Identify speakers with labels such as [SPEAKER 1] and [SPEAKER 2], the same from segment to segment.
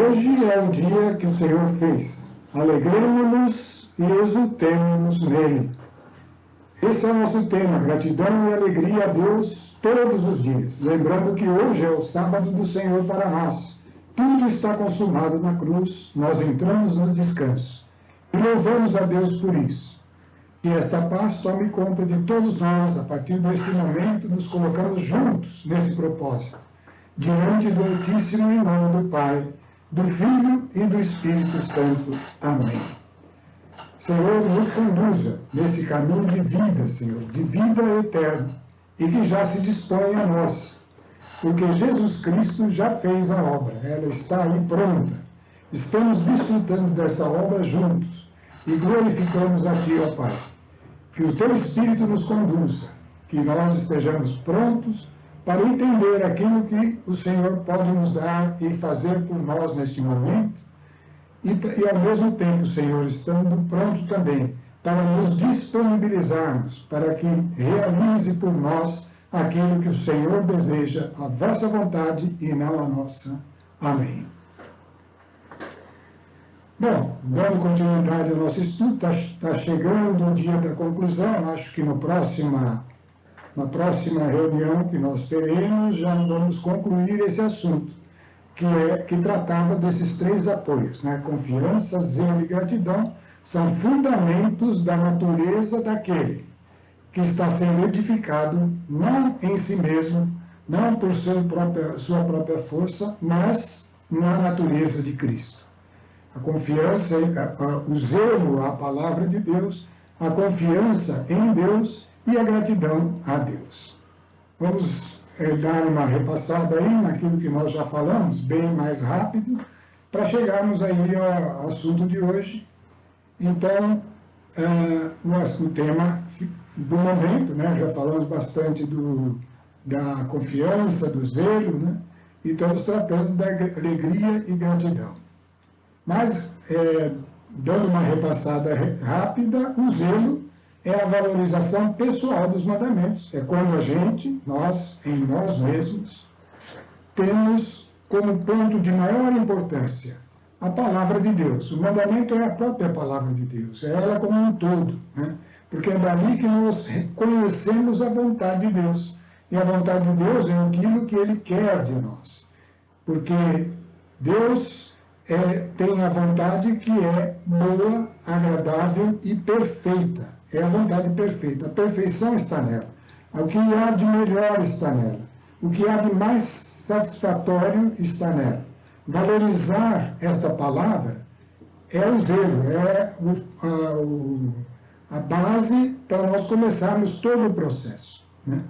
[SPEAKER 1] Hoje é o dia que o Senhor fez. Alegremos-nos e exultemos nele. Esse é o nosso tema, gratidão e alegria a Deus todos os dias. Lembrando que hoje é o sábado do Senhor para nós. Tudo está consumado na cruz, nós entramos no descanso. E louvamos a Deus por isso. Que esta paz tome conta de todos nós, a partir deste momento, nos colocamos juntos nesse propósito, diante do Altíssimo em nome do Pai, do Filho e do Espírito Santo. Amém. Senhor, nos conduza nesse caminho de vida, Senhor, de vida eterna, e que já se dispõe a nós, porque Jesus Cristo já fez a obra, ela está aí pronta. Estamos desfrutando dessa obra juntos e glorificamos a Ti, ó Pai. Que o Teu Espírito nos conduza, que nós estejamos prontos para entender aquilo que o Senhor pode nos dar e fazer por nós neste momento, e ao mesmo tempo, Senhor, estando pronto também para nos disponibilizarmos, para que realize por nós aquilo que o Senhor deseja, a vossa vontade e não a nossa. Amém. Bom, dando continuidade ao nosso estudo, está chegando o dia da conclusão. Acho que na próxima reunião que nós teremos, já vamos concluir esse assunto, que tratava desses três apoios, né? Confiança, zelo e gratidão são fundamentos da natureza daquele que está sendo edificado, não em si mesmo, não por sua própria força, mas na natureza de Cristo. A confiança, o zelo à palavra de Deus, a confiança em Deus e a gratidão a Deus. Vamos dar uma repassada aí naquilo que nós já falamos, bem mais rápido, para chegarmos aí ao assunto de hoje. Então, o tema do momento, né? Já falamos bastante da confiança, do zelo, né? E estamos tratando da alegria e gratidão. Mas, dando uma repassada rápida, o zelo é a valorização pessoal dos mandamentos. É quando nós, em nós mesmos, temos como ponto de maior importância a palavra de Deus. O mandamento é a própria palavra de Deus, é ela como um todo, né? Porque é dali que nós conhecemos a vontade de Deus. E a vontade de Deus é aquilo que Ele quer de nós. Porque Deus tem a vontade que é boa, agradável e perfeita. É a vontade perfeita. A perfeição está nela. O que há de melhor está nela. O que há de mais satisfatório está nela. Valorizar esta palavra é o zelo, é a base para nós começarmos todo o processo, né?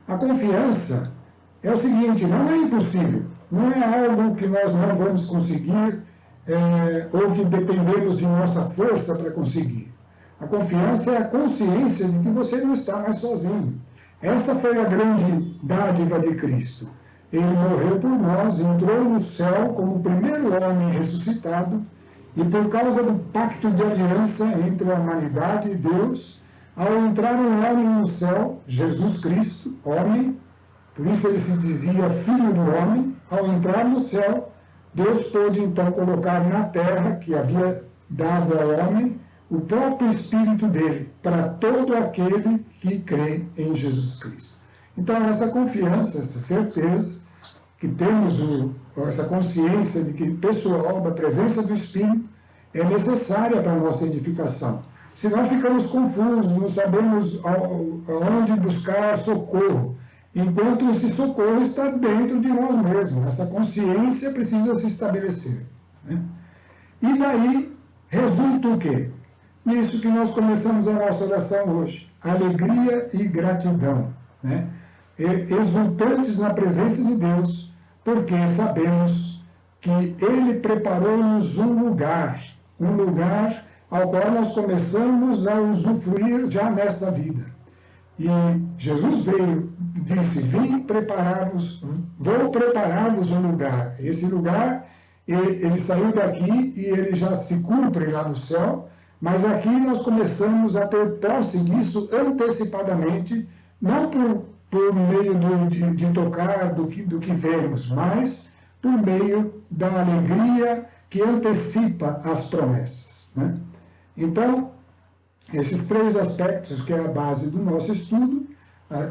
[SPEAKER 1] A confiança é o seguinte, não é impossível. Não é algo que nós não vamos conseguir ou que dependemos de nossa força para conseguir. A confiança é a consciência de que você não está mais sozinho. Essa foi a grande dádiva de Cristo. Ele morreu por nós, entrou no céu como o primeiro homem ressuscitado, e por causa do pacto de aliança entre a humanidade e Deus, ao entrar um homem no céu, Jesus Cristo, homem, por isso ele se dizia filho do homem, ao entrar no céu, Deus pôde então colocar na terra, que havia dado ao homem, o próprio Espírito dele, para todo aquele que crê em Jesus Cristo. Então, essa confiança, essa certeza, que temos essa consciência de que pessoal, da presença do Espírito, é necessária para a nossa edificação. Senão ficamos confusos, não sabemos aonde buscar socorro, enquanto esse socorro está dentro de nós mesmos. Essa consciência precisa se estabelecer, né? E daí resulta o quê? Nisso que nós começamos a nossa oração hoje. Alegria e gratidão, né? Exultantes na presença de Deus, porque sabemos que Ele preparou-nos um lugar ao qual nós começamos a usufruir já nessa vida. E Jesus disse, vou preparar-vos um lugar. Esse lugar, ele saiu daqui e ele já se cumpre lá no céu, mas aqui nós começamos a ter posse disso antecipadamente, não por meio de tocar do que vemos, mas por meio da alegria que antecipa as promessas, né? Então, esses três aspectos, que é a base do nosso estudo,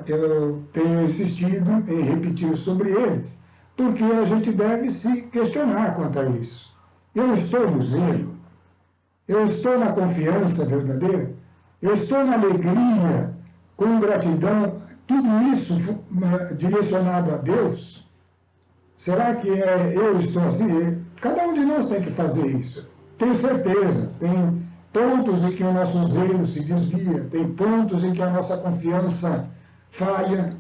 [SPEAKER 1] eu tenho insistido em repetir sobre eles, porque a gente deve se questionar quanto a isso. Eu estou no zelo? Eu estou na confiança verdadeira? Eu estou na alegria, com gratidão, tudo isso direcionado a Deus? Será que eu estou assim? Cada um de nós tem que fazer isso. Tenho certeza, tem pontos em que o nosso zelo se desvia, tem pontos em que a nossa confiança falha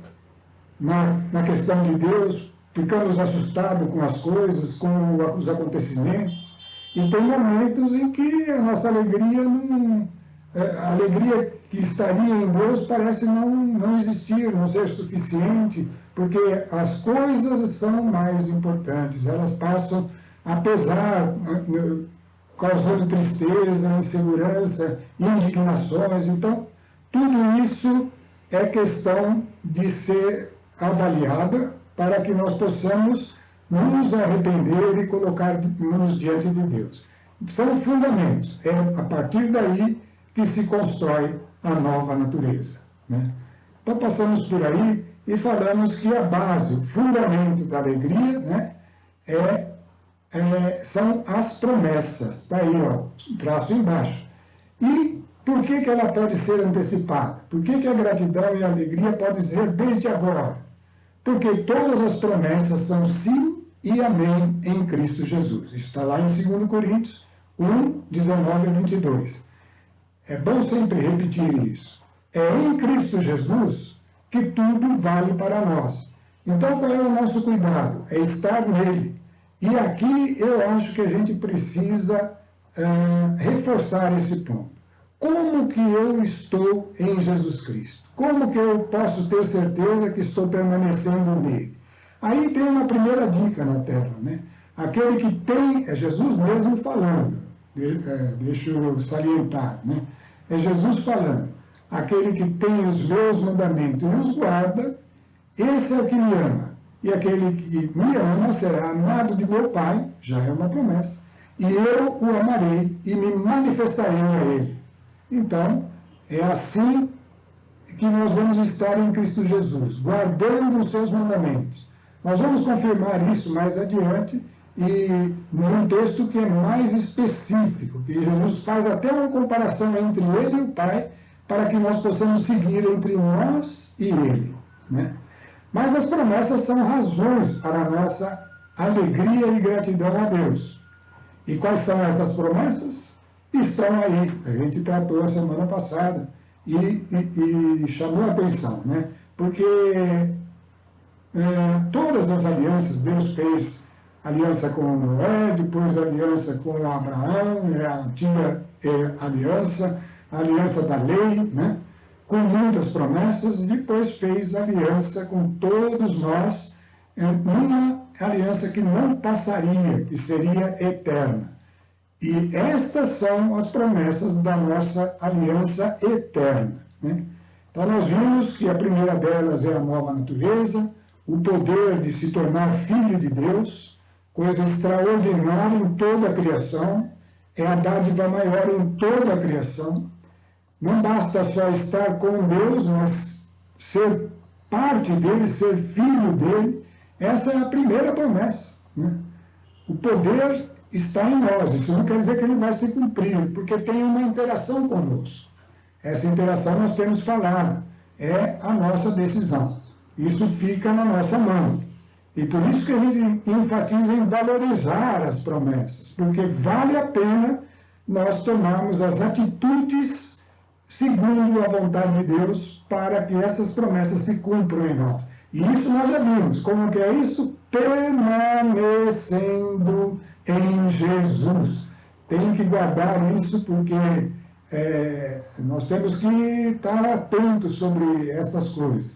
[SPEAKER 1] na questão de Deus, ficamos assustados com as coisas, com os acontecimentos, e tem momentos em que a nossa alegria não... A alegria que estaria em Deus parece não existir, não ser suficiente, porque as coisas são mais importantes, elas passam a pesar, causando tristeza, insegurança, indignações. Então, tudo isso é questão de ser avaliada para que nós possamos nos arrepender e colocar-nos diante de Deus. São fundamentos, é a partir daí que se constrói a nova natureza, né? Então, passamos por aí e falamos que a base, o fundamento da alegria, né, são as promessas. Está aí, ó, traço embaixo. E por que ela pode ser antecipada? Por que a gratidão e a alegria podem ser desde agora? Porque todas as promessas são sim e amém em Cristo Jesus. Isso está lá em 2 Coríntios 1, 19 a 22. É bom sempre repetir isso. É em Cristo Jesus que tudo vale para nós. Então, qual é o nosso cuidado? É estar nele. E aqui eu acho que a gente precisa reforçar esse ponto. Como que eu estou em Jesus Cristo? Como que eu posso ter certeza que estou permanecendo nele? Aí tem uma primeira dica na tela, né? Aquele que tem, é Jesus mesmo falando, deixa eu salientar, né? É Jesus falando, aquele que tem os meus mandamentos e os guarda, esse é o que me ama. E aquele que me ama será amado de meu Pai, já é uma promessa, e eu o amarei e me manifestarei a ele. Então, é assim que nós vamos estar em Cristo Jesus, guardando os seus mandamentos. Nós vamos confirmar isso mais adiante, e num texto que é mais específico, que Jesus faz até uma comparação entre ele e o Pai, para que nós possamos seguir entre nós e ele, né? Mas as promessas são razões para a nossa alegria e gratidão a Deus. E quais são essas promessas? Estão aí, a gente tratou a semana passada e chamou a atenção, né? Porque todas as alianças, Deus fez aliança com Noé, depois aliança com Abraão, a antiga aliança, a aliança da lei, né? Com muitas promessas, e depois fez aliança com todos nós, uma aliança que não passaria, que seria eterna. E estas são as promessas da nossa aliança eterna, né? Então nós vimos que a primeira delas é a nova natureza, o poder de se tornar filho de Deus, coisa extraordinária em toda a criação, é a dádiva maior em toda a criação. Não basta só estar com Deus, mas ser parte dele, ser filho dele. Essa é a primeira promessa, né? O poder está em nós. Isso não quer dizer que ele vai se cumprir, porque tem uma interação conosco. Essa interação nós temos falado, é a nossa decisão. Isso fica na nossa mão. E por isso que a gente enfatiza em valorizar as promessas, porque vale a pena nós tomarmos as atitudes segundo a vontade de Deus para que essas promessas se cumpram em nós. E isso nós já vimos. Como que é isso? Permanecendo em Jesus. Tem que guardar isso porque nós temos que estar atentos sobre essas coisas,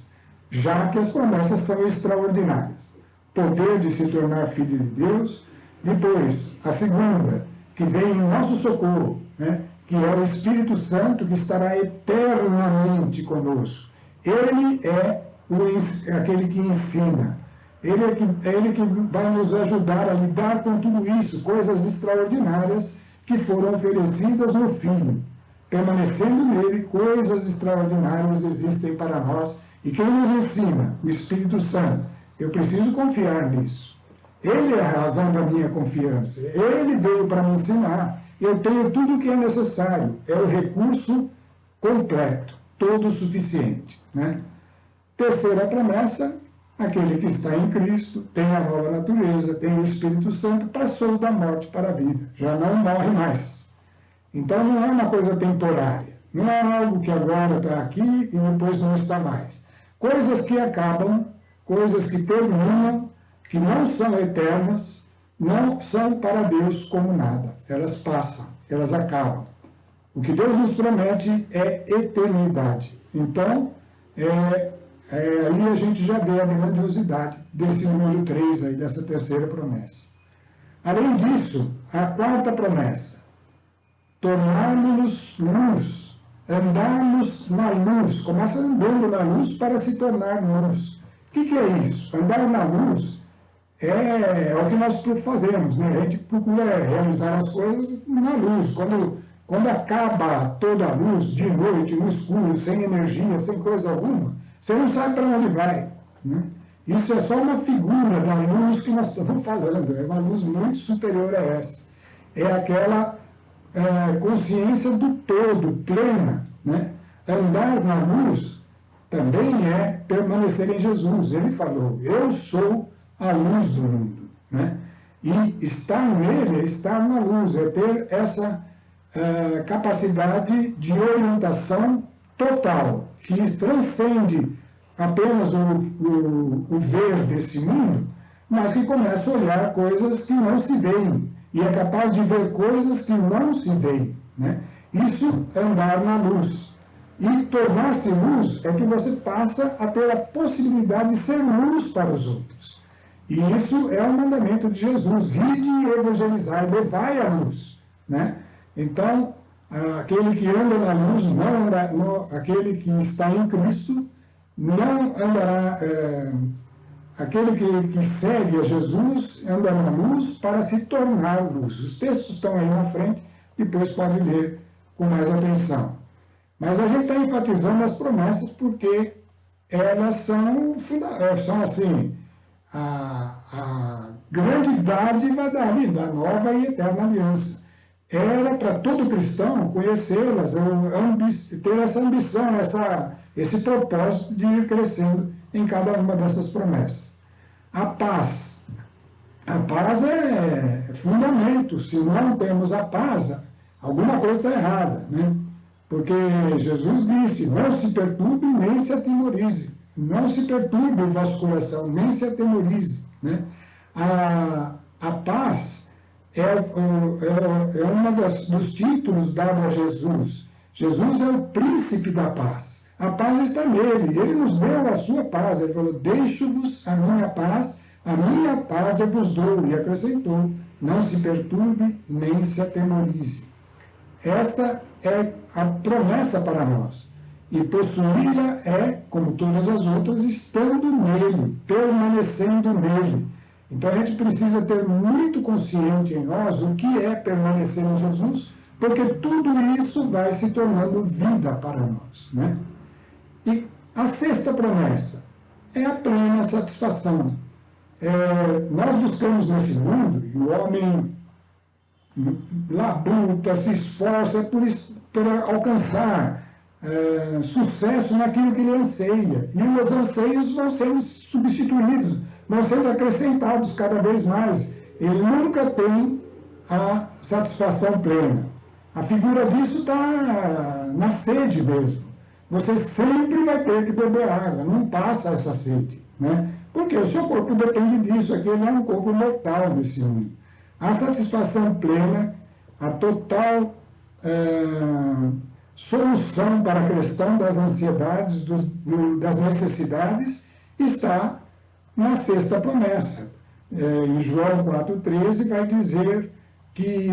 [SPEAKER 1] já que as promessas são extraordinárias. Poder de se tornar filho de Deus. Depois, a segunda, que vem em nosso socorro, né? Que é o Espírito Santo que estará eternamente conosco. Ele é aquele que ensina, Ele que vai nos ajudar a lidar com tudo isso, coisas extraordinárias que foram oferecidas no Filho. Permanecendo nele, coisas extraordinárias existem para nós. E quem nos ensina? O Espírito Santo. Eu preciso confiar nisso. Ele é a razão da minha confiança. Ele veio para me ensinar. Eu tenho tudo o que é necessário. É o recurso completo, todo suficiente, né? Terceira promessa, aquele que está em Cristo, tem a nova natureza, tem o Espírito Santo, passou da morte para a vida, já não morre mais. Então não é uma coisa temporária, não é algo que agora está aqui e depois não está mais. Coisas que acabam, coisas que terminam, que não são eternas, não são para Deus como nada. Elas passam, elas acabam. O que Deus nos promete é eternidade. Então, aí a gente já vê a grandiosidade desse número 3 aí, dessa terceira promessa. Além disso, a quarta promessa, tornarmos-nos luz, andarmos na luz, começa andando na luz para se tornar luz. O que é isso? Andar na luz é o que nós fazemos, né? A gente procura realizar as coisas na luz. Quando acaba toda a luz, de noite, no escuro, sem energia, sem coisa alguma, você não sabe para onde vai, né? Isso é só uma figura da luz que nós estamos falando, é uma luz muito superior a essa. É aquela consciência do todo, plena, né? Andar na luz também é permanecer em Jesus. Ele falou, eu sou a luz do mundo, né? E estar nele é estar na luz, é ter essa capacidade de orientação total, que transcende apenas o ver desse mundo, mas que começa a olhar coisas que não se veem, e é capaz de ver coisas que não se veem, né? Isso é andar na luz. E tornar-se luz é que você passa a ter a possibilidade de ser luz para os outros. E isso é o mandamento de Jesus, ide evangelizar, levai a luz, né? Então, aquele que anda na luz, aquele que está em Cristo, não andará, aquele que segue a Jesus anda na luz para se tornar luz. Os textos estão aí na frente, depois pode ler com mais atenção. Mas a gente está enfatizando as promessas porque elas são assim, a grande dádiva da nova e eterna aliança. Era para todo cristão conhecê-las, ter essa ambição, esse propósito de ir crescendo em cada uma dessas promessas. A paz. A paz é fundamento. Se não temos a paz, alguma coisa está errada, né? Porque Jesus disse, não se perturbe nem se atemorize. Não se perturbe o vosso coração, nem se atemorize, né? A paz é um dos títulos dados a Jesus. Jesus é o príncipe da paz. A paz está nele. Ele nos deu a sua paz. Ele falou, deixo-vos a minha paz eu vos dou. E acrescentou, não se perturbe nem se atemorize. Esta é a promessa para nós. E possuí-la é, como todas as outras, estando nele, permanecendo nele. Então a gente precisa ter muito consciente em nós o que é permanecer em Jesus, porque tudo isso vai se tornando vida para nós, né? E a sexta promessa é a plena satisfação. Nós buscamos nesse mundo, e o homem labuta, se esforça por alcançar sucesso naquilo que ele anseia. E os anseios vão sendo substituídos, vão sendo acrescentados cada vez mais. Ele nunca tem a satisfação plena. A figura disso está na sede mesmo. Você sempre vai ter que beber água, não passa essa sede, né? Porque o seu corpo depende disso, aqui ele é um corpo mortal nesse mundo. A satisfação plena, a total solução para a questão das ansiedades, das necessidades, está na sexta promessa. Em João 4,13 vai dizer que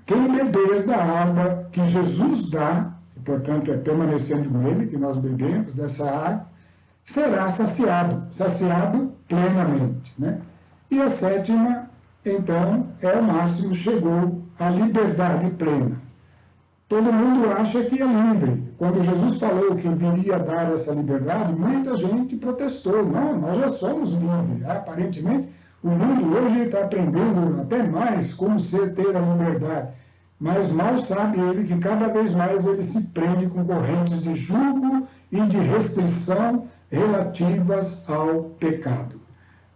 [SPEAKER 1] quem beber da água que Jesus dá, e portanto é permanecendo nele, que nós bebemos dessa água, será saciado plenamente, né? E a sétima, então, é o máximo, chegou à liberdade plena. Todo mundo acha que é livre. Quando Jesus falou que viria dar essa liberdade, muita gente protestou. Não, nós já somos livres. Aparentemente, o mundo hoje está aprendendo até mais como ter a liberdade. Mas mal sabe ele que cada vez mais ele se prende com correntes de jugo e de restrição relativas ao pecado.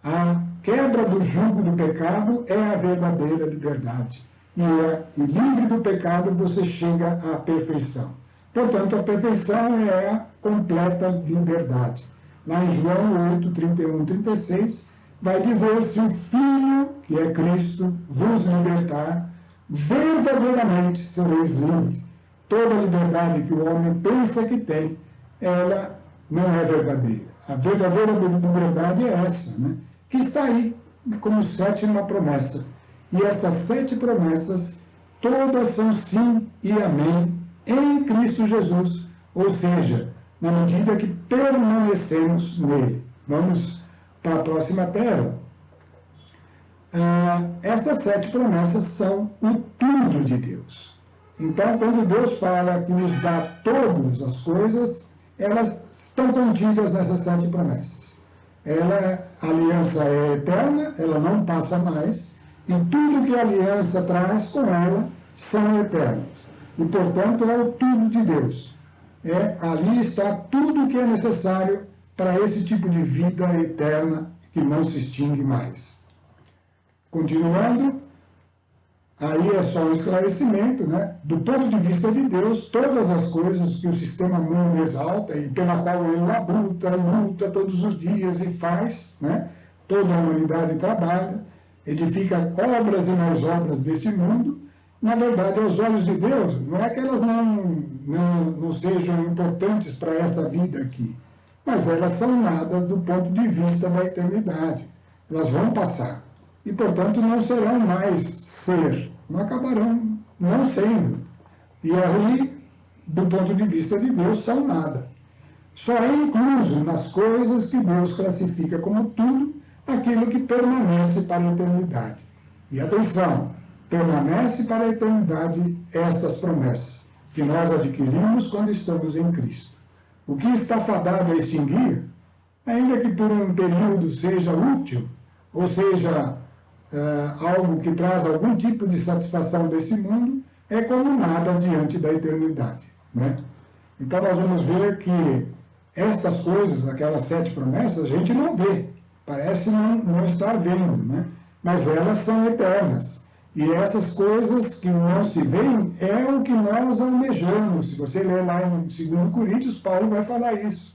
[SPEAKER 1] A quebra do jugo do pecado é a verdadeira liberdade. E livre do pecado você chega à perfeição. Portanto, a perfeição é a completa liberdade. Lá em João 8, 31 e 36, vai dizer: se o Filho, que é Cristo, vos libertar, verdadeiramente sereis livres. Toda liberdade que o homem pensa que tem, ela não é verdadeira. A verdadeira liberdade é essa, né? Que está aí como sétima promessa. E essas 7 promessas, todas são sim e amém em Cristo Jesus, ou seja, na medida que permanecemos nele. Vamos para a próxima tela. Essas 7 promessas são o tudo de Deus. Então, quando Deus fala que nos dá todas as coisas, elas estão contidas nessas 7 promessas. A aliança é eterna, ela não passa mais, e tudo que a aliança traz com ela são eternos. E, portanto, é o tudo de Deus. Ali está tudo o que é necessário para esse tipo de vida eterna que não se extingue mais. Continuando, aí é só um esclarecimento, né? Do ponto de vista de Deus, todas as coisas que o sistema mundo exalta e pela qual ele luta todos os dias e faz, né? Toda a humanidade trabalha, edifica obras e mais obras deste mundo, na verdade, aos olhos de Deus, não é que elas não sejam importantes para essa vida aqui, mas elas são nada do ponto de vista da eternidade. Elas vão passar e, portanto, não serão mais ser, não acabarão não sendo. E aí, do ponto de vista de Deus, são nada. Só é incluso nas coisas que Deus classifica como tudo aquilo que permanece para a eternidade. E atenção, permanece para a eternidade estas promessas, que nós adquirimos quando estamos em Cristo. O que está fadado a extinguir, ainda que por um período seja útil, ou seja, algo que traz algum tipo de satisfação desse mundo, é como nada diante da eternidade, né? Então nós vamos ver que estas coisas, aquelas 7 promessas, a gente não vê, parece não estar vendo, né? Mas elas são eternas. E essas coisas que não se veem é o que nós almejamos. Se você ler lá em 2 Coríntios, Paulo vai falar isso.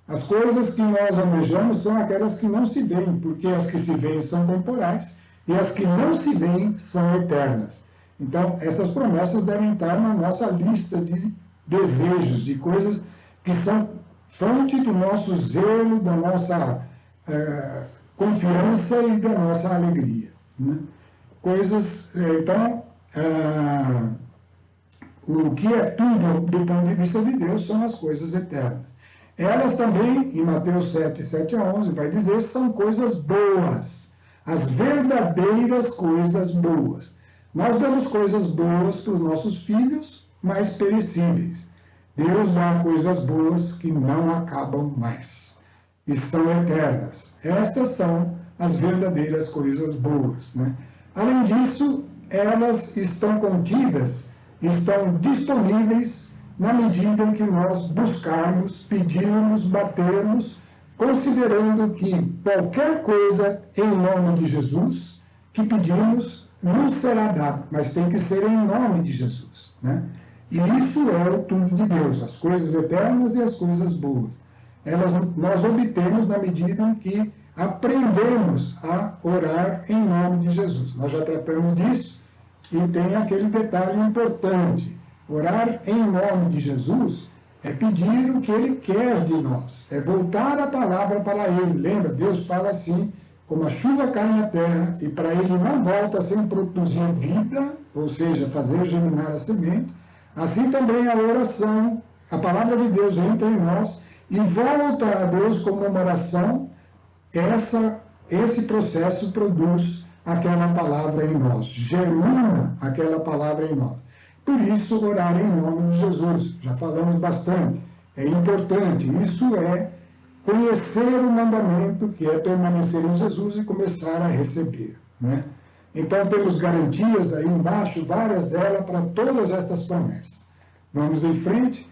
[SPEAKER 1] As coisas que nós almejamos são aquelas que não se veem, porque as que se veem são temporais e as que não se veem são eternas. Então, essas promessas devem estar na nossa lista de desejos, de coisas que são fonte do nosso zelo, da nossa confiança e da nossa alegria, né? Coisas, então, o que é tudo do ponto de vista de Deus são as coisas eternas. Elas também, em Mateus 7, 7 a 11, vai dizer, são coisas boas, as verdadeiras coisas boas. Nós damos coisas boas para os nossos filhos, mas perecíveis. Deus dá coisas boas que não acabam mais e são eternas. Estas são as verdadeiras coisas boas, né? Além disso, elas estão contidas, estão disponíveis na medida em que nós buscarmos, pedirmos, batermos, considerando que qualquer coisa em nome de Jesus que pedimos nos será dado, mas tem que ser em nome de Jesus, né? E isso é o tudo de Deus, as coisas eternas e as coisas boas. Nós obtemos na medida em que aprendemos a orar em nome de Jesus. Nós já tratamos disso e tem aquele detalhe importante. Orar em nome de Jesus é pedir o que Ele quer de nós, é voltar a palavra para Ele. Lembra, Deus fala assim, como a chuva cai na terra e para Ele não volta sem produzir vida, ou seja, fazer germinar a semente, assim também a oração, a palavra de Deus entra em nós e volta a Deus como uma oração, esse processo produz aquela palavra em nós, germina aquela palavra em nós. Por isso, orar em nome de Jesus. Já falamos bastante. É importante. Isso é conhecer o mandamento, que é permanecer em Jesus e começar a receber, né? Então, temos garantias aí embaixo, várias delas, para todas essas promessas. Vamos em frente.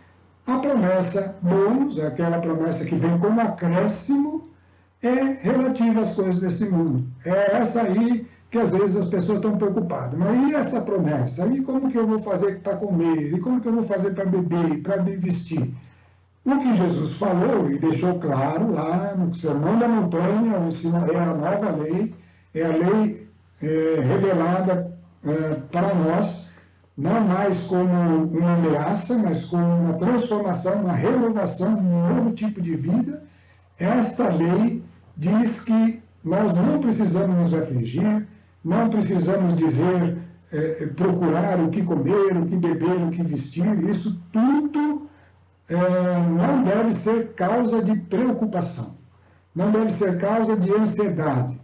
[SPEAKER 1] A promessa bônus, aquela promessa que vem como acréscimo, é relativa às coisas desse mundo. É essa aí que às vezes as pessoas estão preocupadas. Mas e essa promessa? E como que eu vou fazer para comer? E como que eu vou fazer para beber? Para me vestir? O que Jesus falou e deixou claro lá no Sermão da Montanha, é a nova lei, é a lei revelada para nós, não mais como uma ameaça, mas como uma transformação, uma renovação, um novo tipo de vida. Esta lei diz que nós não precisamos nos afligir, não precisamos dizer, procurar o que comer, o que beber, o que vestir. Isso tudo não deve ser causa de preocupação, não deve ser causa de ansiedade.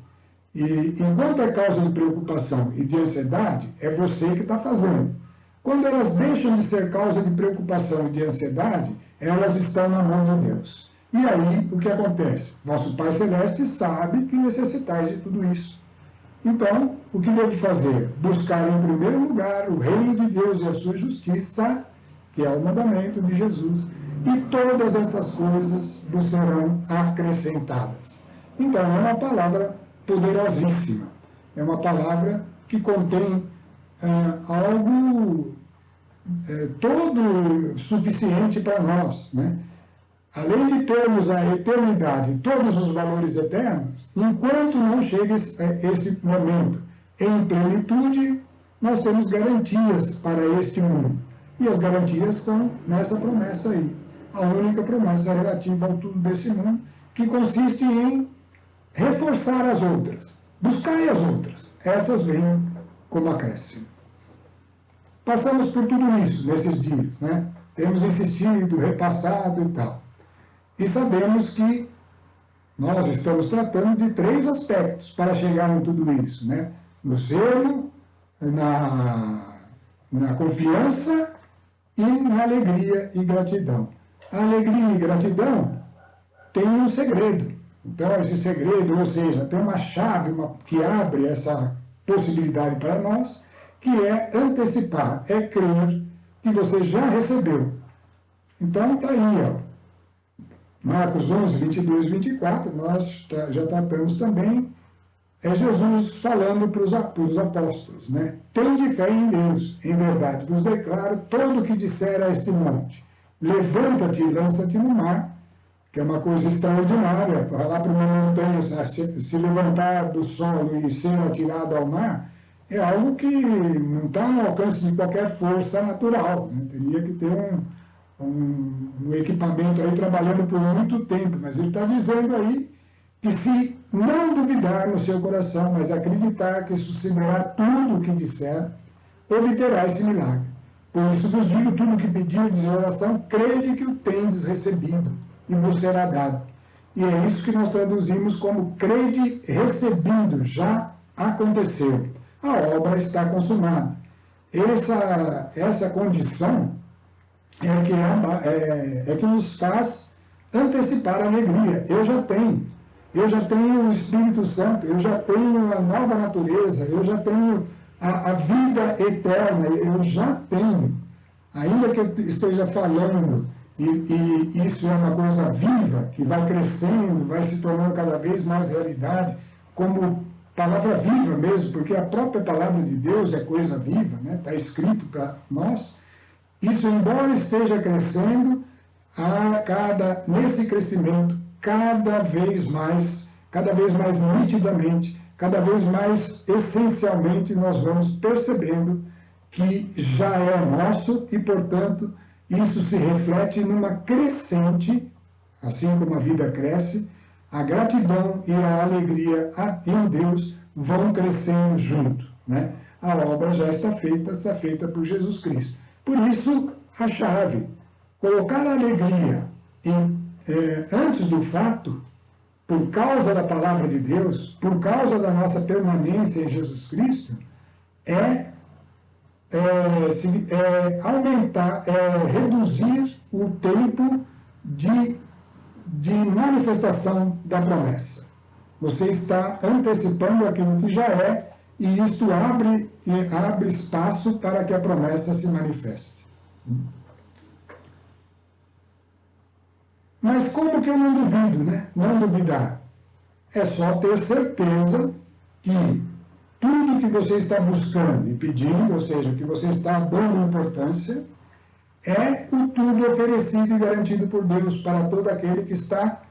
[SPEAKER 1] E enquanto é causa de preocupação e de ansiedade, é você que está fazendo. Quando elas deixam de ser causa de preocupação e de ansiedade, elas estão na mão de Deus. E aí, o que acontece? Vosso Pai Celeste sabe que necessitais de tudo isso. Então, o que devo fazer? Buscar em primeiro lugar o reino de Deus e a sua justiça, que é o mandamento de Jesus, e todas estas coisas vos serão acrescentadas. Então, é uma palavra poderosíssima. É uma palavra que contém algo todo suficiente para nós, né? Além de termos a eternidade, todos os valores eternos, enquanto não chega esse momento em plenitude, nós temos garantias para este mundo. E as garantias são nessa promessa aí. A única promessa relativa ao tudo desse mundo, que consiste em reforçar as outras. Buscai as outras. Essas vêm como acréscimo. Passamos por tudo isso nesses dias, né? Temos insistido, repassado e tal. E sabemos que nós estamos tratando de 3 aspectos para chegar em tudo isso, né? No selo, na confiança e na alegria e gratidão. A alegria e gratidão tem um segredo. Então, esse segredo, ou seja, tem uma chave que abre essa possibilidade para nós, que é antecipar, é crer que você já recebeu. Então, está aí, ó. Marcos 11, 22 e 24, nós já tratamos também, é Jesus falando para os apóstolos, né? Tende fé em Deus, em verdade vos declaro, todo o que disser a este monte, levanta-te e lança-te no mar, que é uma coisa extraordinária, falar para uma montanha se levantar do solo e ser atirada ao mar, é algo que não está no alcance de qualquer força natural, né? Teria que ter um equipamento aí trabalhando por muito tempo, mas ele está dizendo aí que se não duvidar no seu coração, mas acreditar que sucederá tudo o que disser, obterá esse milagre. Por isso vos digo, tudo o que pedirdes em oração, crede que o tendes recebido, e vos será dado. E é isso que nós traduzimos como crede recebido, já aconteceu. A obra está consumada. Essa condição é que nos faz antecipar a alegria. Eu já tenho o Espírito Santo, eu já tenho a nova natureza, eu já tenho a vida eterna, eu já tenho. Ainda que eu esteja falando, e isso é uma coisa viva, que vai crescendo, vai se tornando cada vez mais realidade, como palavra viva mesmo, porque a própria palavra de Deus é coisa viva, né? Está escrito para nós. Isso, embora esteja crescendo, nesse crescimento, cada vez mais nitidamente, cada vez mais essencialmente, nós vamos percebendo que já é nosso e, portanto, isso se reflete numa crescente, assim como a vida cresce, a gratidão e a alegria em Deus vão crescendo junto, né? A obra já está feita por Jesus Cristo. Por isso, a chave, colocar a alegria antes do fato, por causa da palavra de Deus, por causa da nossa permanência em Jesus Cristo, aumentar, reduzir o tempo de manifestação da promessa. Você está antecipando aquilo que já é, e isto abre espaço para que a promessa se manifeste. Mas como que eu não duvido, né? Não duvidar. É só ter certeza que tudo que você está buscando e pedindo, ou seja, que você está dando importância, é o tudo oferecido e garantido por Deus para todo aquele que está,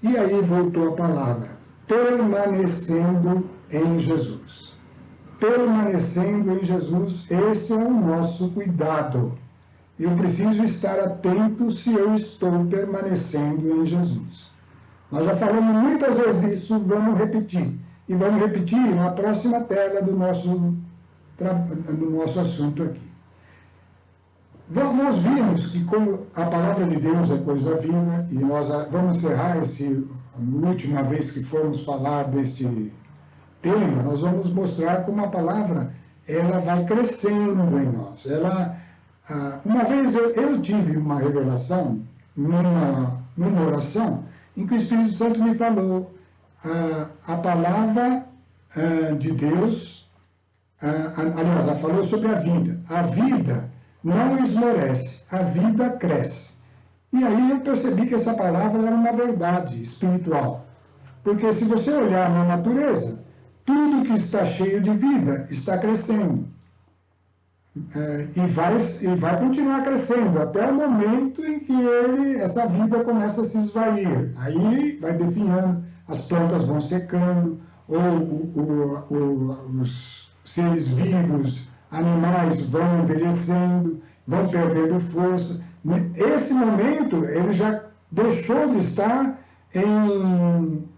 [SPEAKER 1] e aí voltou a palavra, permanecendo em Jesus. Permanecendo em Jesus, esse é o nosso cuidado. Eu preciso estar atento se eu estou permanecendo em Jesus. Nós já falamos muitas vezes disso, vamos repetir. E vamos repetir na próxima tela do nosso assunto aqui. Nós vimos que como a palavra de Deus é coisa viva, e nós vamos encerrar a última vez que formos falar deste tema, nós vamos mostrar como a palavra ela vai crescendo em nós. Uma vez eu tive uma revelação numa oração em que o Espírito Santo me falou a palavra de Deus, aliás, ela falou sobre a vida. A vida não esmorece, a vida cresce. E aí eu percebi que essa palavra era uma verdade espiritual. Porque se você olhar na natureza, tudo que está cheio de vida está crescendo. E vai continuar crescendo até o momento em que essa vida começa a se esvair. Aí vai definhando, as plantas vão secando, os seres vivos, animais vão envelhecendo, vão perdendo força. Esse momento ele já deixou de estar no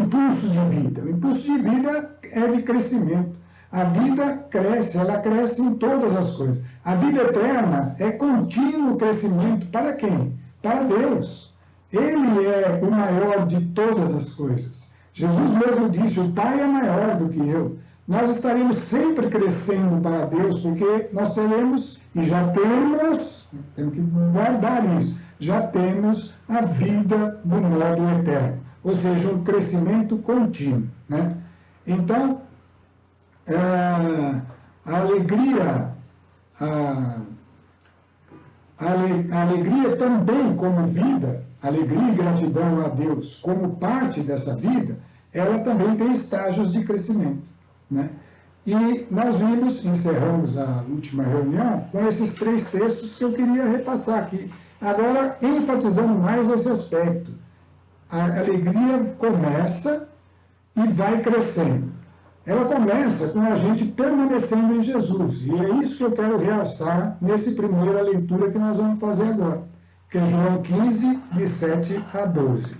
[SPEAKER 1] impulso de vida. O impulso de vida é de crescimento. A vida cresce, ela cresce em todas as coisas. A vida eterna é contínuo crescimento para quem? Para Deus. Ele é o maior de todas as coisas. Jesus mesmo disse, o Pai é maior do que eu. Nós estaremos sempre crescendo para Deus, porque nós teremos, e já temos que guardar isso, já temos a vida do modo eterno. Ou seja, um crescimento contínuo, né? Então, a alegria também como vida, alegria e gratidão a Deus como parte dessa vida, ela também tem estágios de crescimento, né? E nós encerramos a última reunião com esses 3 textos que eu queria repassar aqui, agora enfatizando mais esse aspecto. A alegria começa e vai crescendo. Ela começa com a gente permanecendo em Jesus. E é isso que eu quero realçar nessa primeira leitura que nós vamos fazer agora, que é João 15, de 7 a 12.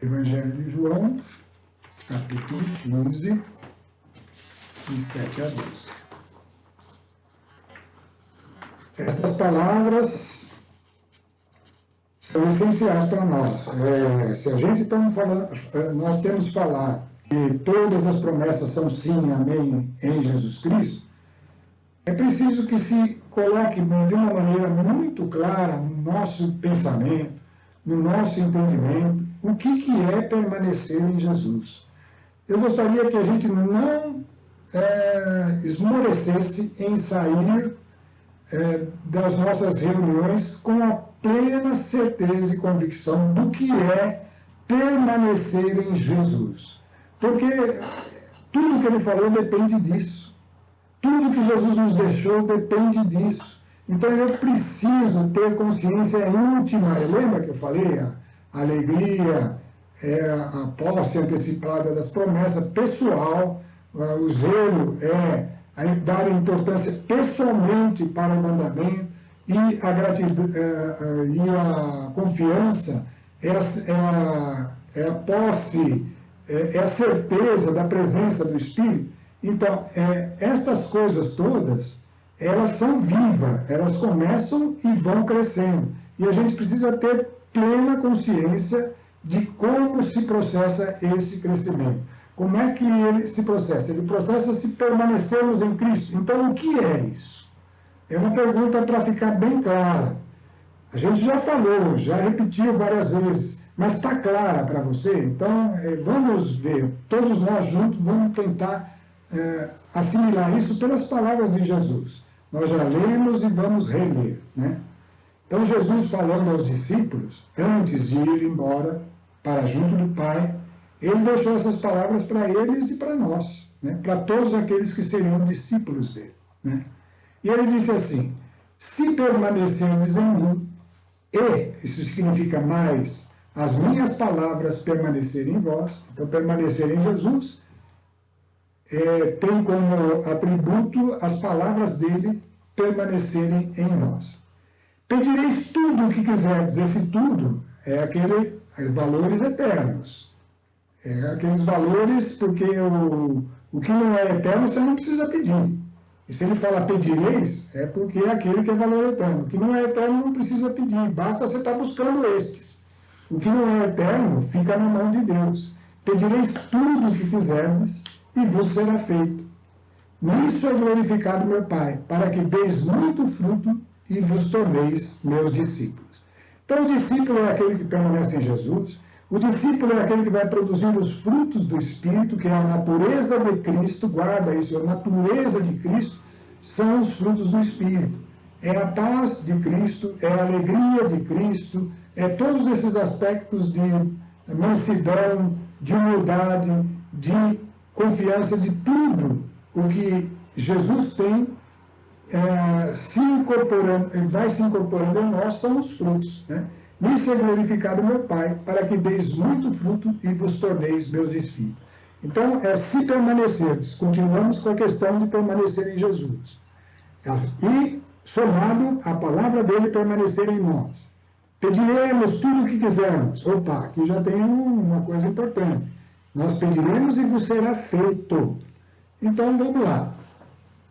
[SPEAKER 1] Evangelho de João, capítulo 15, de 7 a 12. Essas palavras são essenciais para nós. Se a gente está falando, nós temos que falar que todas as promessas são sim, amém, em Jesus Cristo, é preciso que se coloque de uma maneira muito clara no nosso pensamento, no nosso entendimento, o que é permanecer em Jesus. Eu gostaria que a gente não esmorecesse em sair das nossas reuniões com a plena certeza e convicção do que é permanecer em Jesus. Porque tudo que ele falou depende disso. Tudo que Jesus nos deixou depende disso. Então eu preciso ter consciência íntima. Lembra que eu falei? A alegria é a posse antecipada das promessas, pessoal. O zelo é dar importância pessoalmente para o mandamento. E a gratidão e a confiança é a posse, é a certeza da presença do Espírito. Então, estas coisas todas, elas são vivas, elas começam e vão crescendo. E a gente precisa ter plena consciência de como se processa esse crescimento. Como é que ele se processa? Ele processa se permanecermos em Cristo. Então, o que é isso? É uma pergunta para ficar bem clara. A gente já falou, já repetiu várias vezes, mas está clara para você? Então, vamos ver, todos nós juntos vamos tentar assimilar isso pelas palavras de Jesus. Nós já lemos e vamos reler, né? Então, Jesus falando aos discípulos, antes de ir embora para junto do Pai, ele deixou essas palavras para eles e para nós, né? Para todos aqueles que seriam discípulos dele, né? E ele disse assim: se permanecerdes em mim, e, isso significa mais, as minhas palavras permanecerem em vós, então permanecer em Jesus, tem como atributo as palavras dele permanecerem em nós. Pedireis tudo o que quiserdes. Esse tudo é aqueles valores eternos. É aqueles valores, porque o que não é eterno você não precisa pedir. E se ele fala pedireis, é porque é aquele que é valor eterno. O que não é eterno não precisa pedir, basta você estar buscando estes. O que não é eterno fica na mão de Deus. Pedireis tudo o que quiserdes e vos será feito. Nisso é glorificado meu Pai, para que deis muito fruto e vos torneis meus discípulos. Então o discípulo é aquele que permanece em Jesus, o discípulo é aquele que vai produzindo os frutos do Espírito, que é a natureza de Cristo, guarda isso, a natureza de Cristo são os frutos do Espírito. É a paz de Cristo, é a alegria de Cristo, é todos esses aspectos de mansidão, de humildade, de confiança, de tudo o que Jesus tem vai se incorporando em nós, são os frutos, né? Nisso é glorificado meu Pai, para que deis muito fruto e vos torneis meus discípulos. Então, se permanecerdes, continuamos com a questão de permanecer em Jesus. E, somado a palavra dele permanecer em nós. Pediremos tudo o que quisermos. Opa, aqui já tem uma coisa importante. Nós pediremos e vos será feito. Então, vamos lá.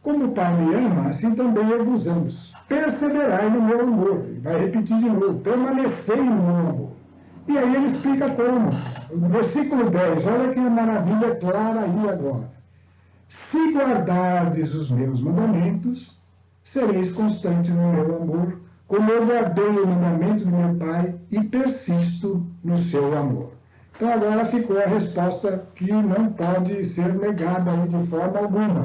[SPEAKER 1] Como o Pai me ama, assim também eu vos amo. Perseverai no meu amor. Vai repetir de novo. Permanecei no meu amor. E aí ele explica como. No versículo 10, olha que maravilha clara aí agora. Se guardardes os meus mandamentos, sereis constantes no meu amor, como eu guardei o mandamento do meu Pai e persisto no seu amor. Então agora ficou a resposta que não pode ser negada aí de forma alguma.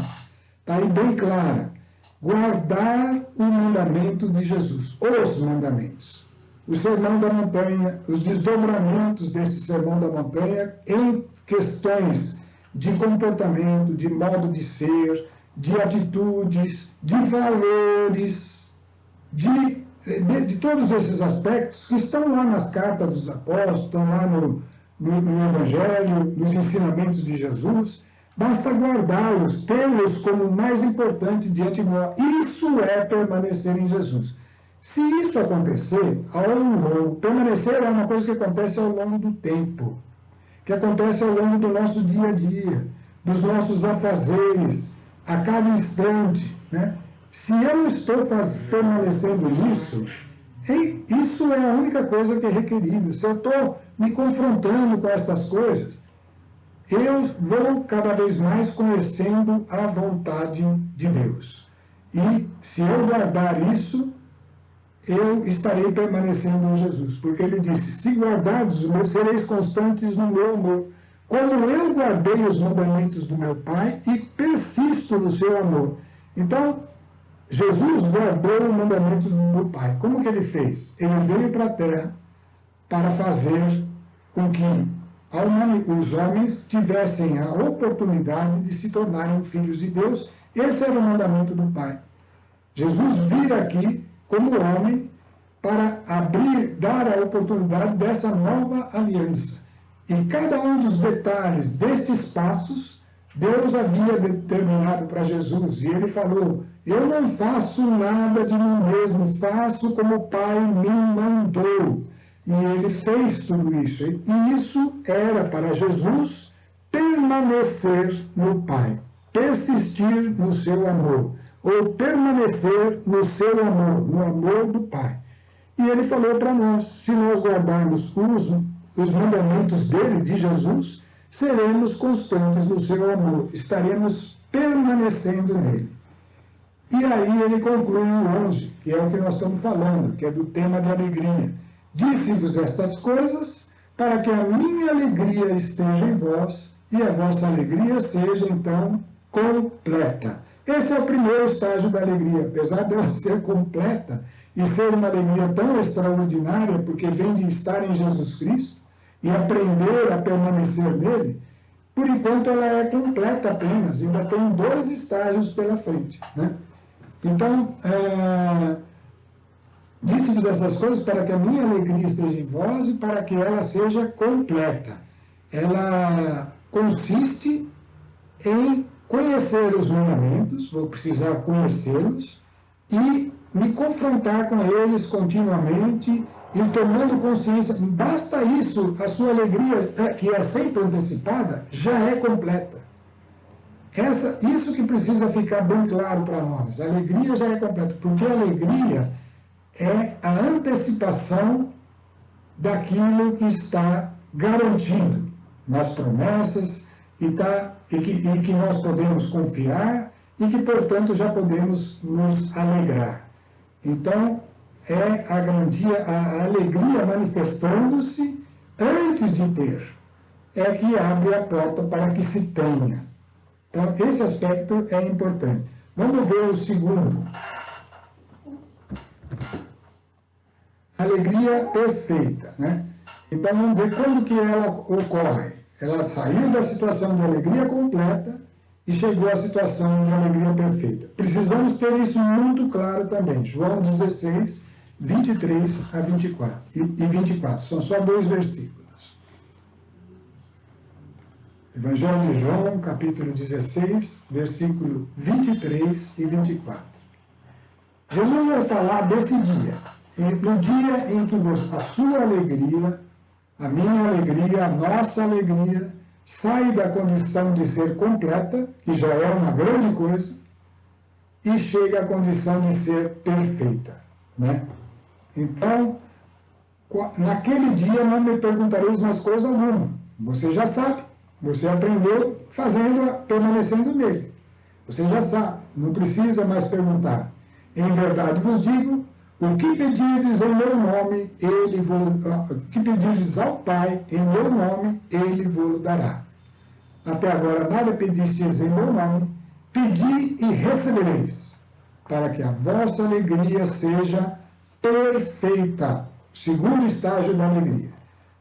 [SPEAKER 1] Está aí bem clara. Guardar o mandamento de Jesus, os mandamentos. O Sermão da Montanha, os desdobramentos desse Sermão da Montanha em questões de comportamento, de modo de ser, de atitudes, de valores, de todos esses aspectos que estão lá nas cartas dos apóstolos, estão lá no Evangelho, nos ensinamentos de Jesus. Basta guardá-los, tê-los como o mais importante diante de nós. Isso é permanecer em Jesus. Se isso acontecer, permanecer é uma coisa que acontece ao longo do tempo, que acontece ao longo do nosso dia a dia, dos nossos afazeres, a cada instante, né? Se eu estou permanecendo nisso, isso é a única coisa que é requerida. Se eu estou me confrontando com essas coisas, eu vou cada vez mais conhecendo a vontade de Deus. E se eu guardar isso, eu estarei permanecendo em Jesus. Porque ele disse, se guardardes os meus, sereis constantes no meu amor. Como eu guardei os mandamentos do meu Pai e persisto no seu amor. Então, Jesus guardou o mandamento do Pai. Como que ele fez? Ele veio para a terra para fazer com que os homens tivessem a oportunidade de se tornarem filhos de Deus. Esse era o mandamento do Pai. Jesus vir aqui como homem para dar a oportunidade dessa nova aliança. E cada um dos detalhes destes passos, Deus havia determinado para Jesus. E ele falou, eu não faço nada de mim mesmo, faço como o Pai me mandou. E ele fez tudo isso. E isso era para Jesus permanecer no Pai, persistir no seu amor, ou permanecer no seu amor, no amor do Pai. E ele falou para nós, se nós guardarmos os mandamentos dele, de Jesus, seremos constantes no seu amor, estaremos permanecendo nele. E aí ele conclui o 11, que é o que nós estamos falando, que é do tema de alegria. Disse-vos estas coisas para que a minha alegria esteja em vós e a vossa alegria seja, então, completa. Esse é o primeiro estágio da alegria. Apesar dela ser completa e ser uma alegria tão extraordinária, porque vem de estar em Jesus Cristo e aprender a permanecer nele, por enquanto ela é completa apenas, ainda tem 2 estágios pela frente, né? Então, disse-vos essas coisas para que a minha alegria esteja em vós e para que ela seja completa. Ela consiste em conhecer os mandamentos, vou precisar conhecê-los, e me confrontar com eles continuamente, e tomando consciência. Basta isso, a sua alegria, que é sempre antecipada, já é completa. Isso que precisa ficar bem claro para nós. A alegria já é completa, porque a alegria é a antecipação daquilo que está garantido nas promessas e que nós podemos confiar e que, portanto, já podemos nos alegrar. Então, é a garantia, a alegria manifestando-se antes de ter, é que abre a porta para que se tenha. Então, esse aspecto é importante. Vamos ver o segundo. Alegria perfeita, né? Então, vamos ver quando que ela ocorre. Ela saiu da situação de alegria completa e chegou à situação de alegria perfeita. Precisamos ter isso muito claro também. João 16, 23 a 24. E 24. São só 2 versículos. Evangelho de João, capítulo 16, versículo 23 e 24. Jesus vai falar desse dia. No dia em que a sua alegria, a minha alegria, a nossa alegria, sai da condição de ser completa, que já é uma grande coisa, e chega à condição de ser perfeita, né? Então, naquele dia não me perguntareis mais coisa alguma. Você já sabe, você aprendeu permanecendo nele. Você já sabe, não precisa mais perguntar. Em verdade vos digo, o que pedirdes em meu nome, o que pedirdes ao Pai em meu nome, ele vos dará. Até agora nada pedistes em meu nome, pedi e recebereis, para que a vossa alegria seja perfeita. Segundo estágio da alegria.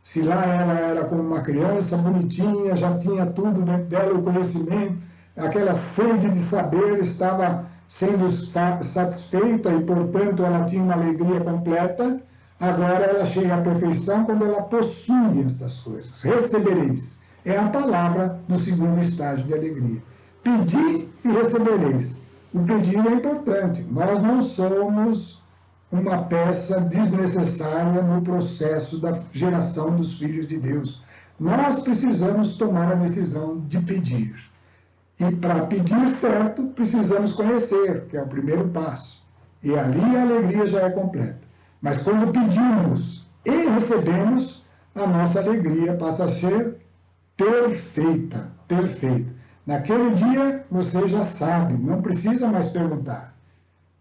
[SPEAKER 1] Se lá ela era como uma criança bonitinha, já tinha tudo dentro dela, o conhecimento, aquela sede de saber estava sendo satisfeita e, portanto, ela tinha uma alegria completa, agora ela chega à perfeição quando ela possui estas coisas. Recebereis. É a palavra do segundo estágio de alegria. Pedi e recebereis. O pedir é importante. Nós não somos uma peça desnecessária no processo da geração dos filhos de Deus. Nós precisamos tomar a decisão de pedir. E para pedir certo, precisamos conhecer, que é o primeiro passo. E ali a alegria já é completa. Mas quando pedimos e recebemos, a nossa alegria passa a ser perfeita, perfeita. Naquele dia, você já sabe, não precisa mais perguntar.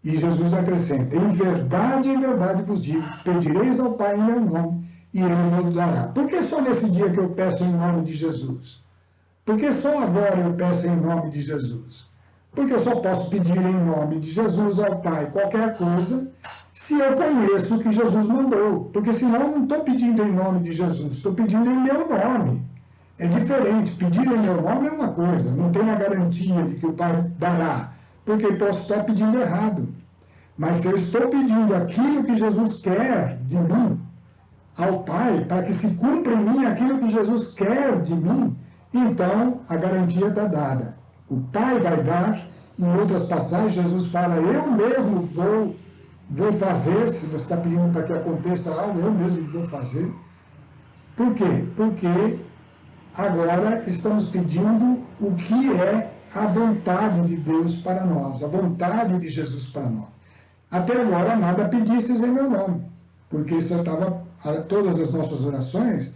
[SPEAKER 1] E Jesus acrescenta, em verdade vos digo, pedireis ao Pai em meu nome, e ele vos dará. Por que só nesse dia que eu peço em nome de Jesus? Porque só agora eu peço em nome de Jesus? Porque eu só posso pedir em nome de Jesus ao Pai qualquer coisa se eu conheço o que Jesus mandou. Porque senão eu não estou pedindo em nome de Jesus, estou pedindo em meu nome. É diferente, pedir em meu nome é uma coisa, não tem a garantia de que o Pai dará, porque eu posso estar pedindo errado. Mas se eu estou pedindo aquilo que Jesus quer de mim ao Pai, para que se cumpra em mim aquilo que Jesus quer de mim, então a garantia está dada. O Pai vai dar, em outras passagens Jesus fala, eu mesmo vou fazer, se você está pedindo para que aconteça algo, eu mesmo vou fazer. Por quê? Porque agora estamos pedindo o que é a vontade de Deus para nós, a vontade de Jesus para nós. Até agora nada pedistes em meu nome. porque todas as nossas orações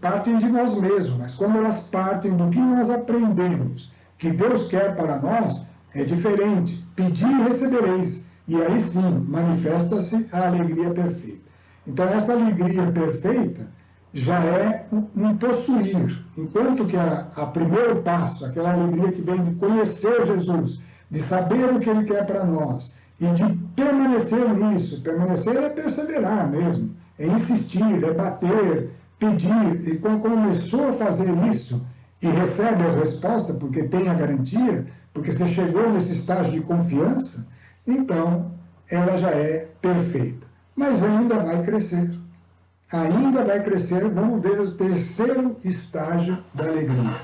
[SPEAKER 1] partem de nós mesmos, mas quando elas partem do que nós aprendemos, que Deus quer para nós, é diferente. Pedir e recebereis, e aí sim manifesta-se a alegria perfeita. Então essa alegria perfeita já é um possuir, enquanto que a primeiro passo, aquela alegria que vem de conhecer Jesus, de saber o que Ele quer para nós, e de permanecer nisso. Permanecer é perseverar mesmo, é insistir, é bater, pedir. E quando começou a fazer isso e recebe as respostas, porque tem a garantia, porque você chegou nesse estágio de confiança, então ela já é perfeita. Mas ainda vai crescer. Ainda vai crescer. Vamos ver o terceiro estágio da alegria.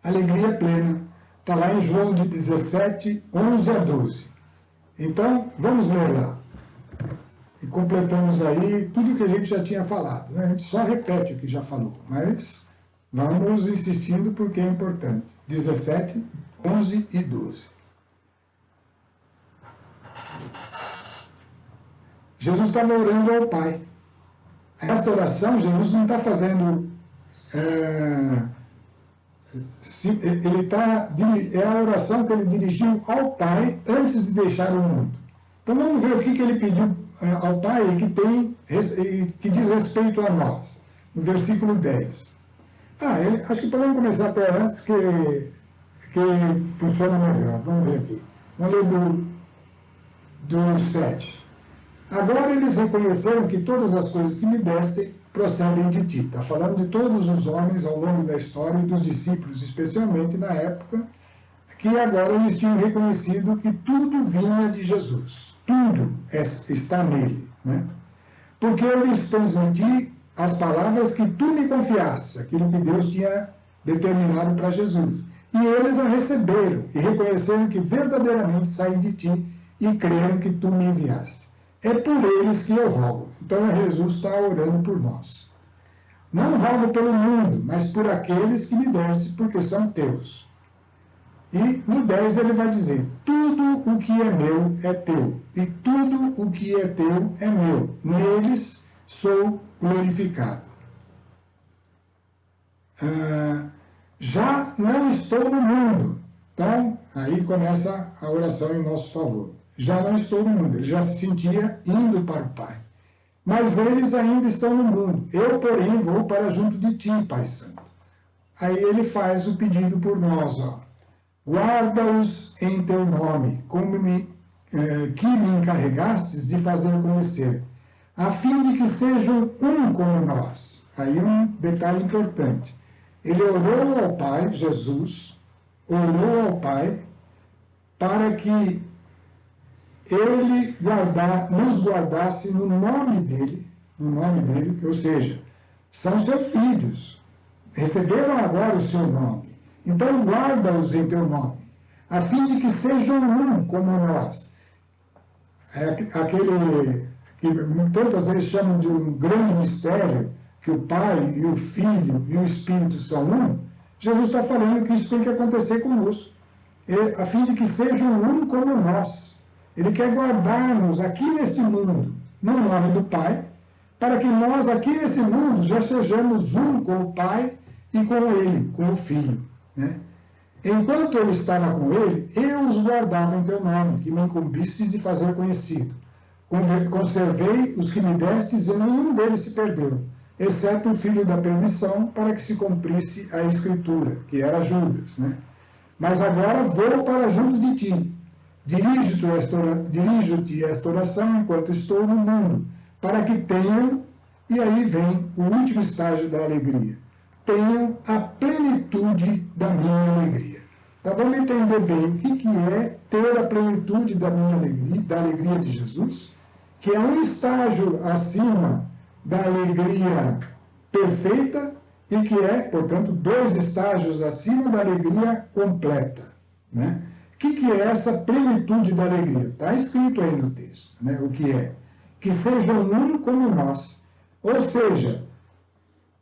[SPEAKER 1] Alegria plena. Está lá em João de 17, 11 a 12. Então, vamos ler lá. E completamos aí tudo que a gente já tinha falado, né? A gente só repete o que já falou, mas vamos insistindo porque é importante. 17, 11 e 12. Jesus estava orando ao Pai. Essa oração, Jesus não está fazendo... é a oração que ele dirigiu ao Pai antes de deixar o mundo. Então vamos ver o que ele pediu ao Pai que diz respeito a nós. No versículo 10. Acho que podemos começar até antes, que funciona melhor. Vamos ver aqui. Vamos ler do 7. Agora eles reconheceram que todas as coisas que me deste procedem de ti. Está falando de todos os homens ao longo da história e dos discípulos, especialmente na época, que agora eles tinham reconhecido que tudo vinha de Jesus. Tudo está nele. Né? Porque eu lhes transmiti as palavras que tu me confiaste, aquilo que Deus tinha determinado para Jesus. E eles a receberam e reconheceram que verdadeiramente saí de ti e creram que tu me enviaste. É por eles que eu rogo. Então Jesus está orando por nós. Não rogo pelo mundo, mas por aqueles que me deste, porque são teus. E no 10 ele vai dizer, tudo o que é meu é teu, e tudo o que é teu é meu. Neles sou glorificado. Já não estou no mundo. Então, aí começa a oração em nosso favor. Já não estou no mundo. Ele já se sentia indo para o Pai. Mas eles ainda estão no mundo. Eu, porém, vou para junto de ti, Pai Santo. Aí ele faz o pedido por nós. Guarda-os em teu nome, que me encarregastes de fazer conhecer, a fim de que sejam um como nós. Aí um detalhe importante. Ele orou ao Pai, Jesus, orou ao Pai, para que ele nos guardasse no nome dele, ou seja, são seus filhos, receberam agora o seu nome, então guarda-os em teu nome, a fim de que sejam um como nós. É aquele que tantas vezes chamam de um grande mistério, que o Pai e o Filho e o Espírito são um. Jesus está falando que isso tem que acontecer conosco, a fim de que sejam um como nós. Ele quer guardar-nos aqui neste mundo, no nome do Pai, para que nós aqui nesse mundo já sejamos um com o Pai e com Ele, com o Filho. Né? Enquanto eu estava com Ele, eu os guardava em teu nome, que me incumbistes de fazer conhecido. Conservei os que me destes e nenhum deles se perdeu, exceto o filho da perdição, para que se cumprisse a Escritura, que era Judas. Né? Mas agora vou para junto de ti. Dirijo-te esta oração enquanto estou no mundo, para que tenham, e aí vem o último estágio da alegria, tenham a plenitude da minha alegria. Então vamos entender bem o que é ter a plenitude da minha alegria, da alegria de Jesus, que é um estágio acima da alegria perfeita e que é, portanto, 2 estágios acima da alegria completa, né? O que é essa plenitude da alegria? Está escrito aí no texto, né? O que é? Que sejam um como nós. Ou seja,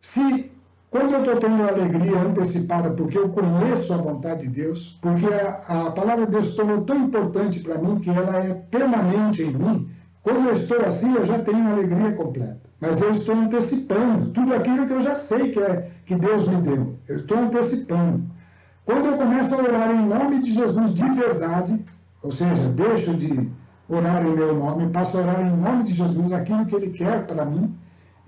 [SPEAKER 1] se Quando eu estou tendo alegria antecipada porque eu conheço a vontade de Deus, porque a palavra de Deus se tornou tão importante para mim que ela é permanente em mim, quando eu estou assim eu já tenho alegria completa. Mas eu estou antecipando tudo aquilo que eu já sei que Deus me deu. Eu estou antecipando. Quando eu começo a orar em nome de Jesus de verdade, ou seja, deixo de orar em meu nome, passo a orar em nome de Jesus aquilo que Ele quer para mim,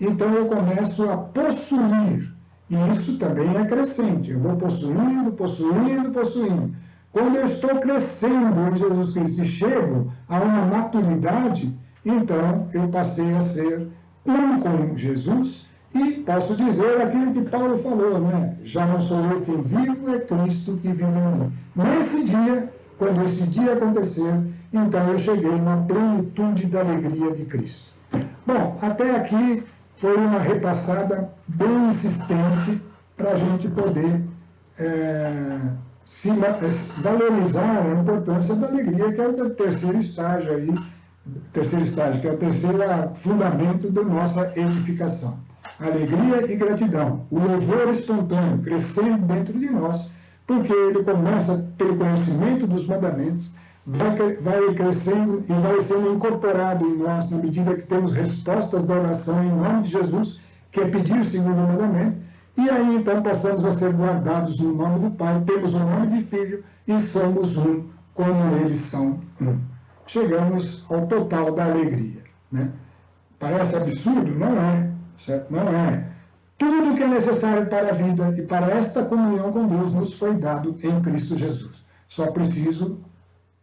[SPEAKER 1] então eu começo a possuir. E isso também é crescente. Eu vou possuindo, possuindo, possuindo. Quando eu estou crescendo em Jesus Cristo e chego a uma maturidade, então eu passei a ser um com Jesus e posso dizer aquilo que Paulo falou, né? Já não sou eu quem vivo, é Cristo que vive em mim. Nesse dia, quando esse dia acontecer, então eu cheguei na plenitude da alegria de Cristo. Bom, até aqui foi uma repassada bem insistente para a gente poder valorizar a importância da alegria, que é o terceiro estágio aí, que é o terceiro fundamento da nossa edificação. Alegria e gratidão, o louvor espontâneo crescendo dentro de nós, porque ele começa pelo conhecimento dos mandamentos, vai crescendo e vai sendo incorporado em nós na medida que temos respostas da oração em nome de Jesus, que é pedir o segundo mandamento, e aí então passamos a ser guardados no nome do Pai, temos o nome de Filho e somos um como eles são um. Chegamos ao total da alegria, né? Parece absurdo? Não é, certo? Não é. Tudo que é necessário para a vida e para esta comunhão com Deus nos foi dado em Cristo Jesus. Só preciso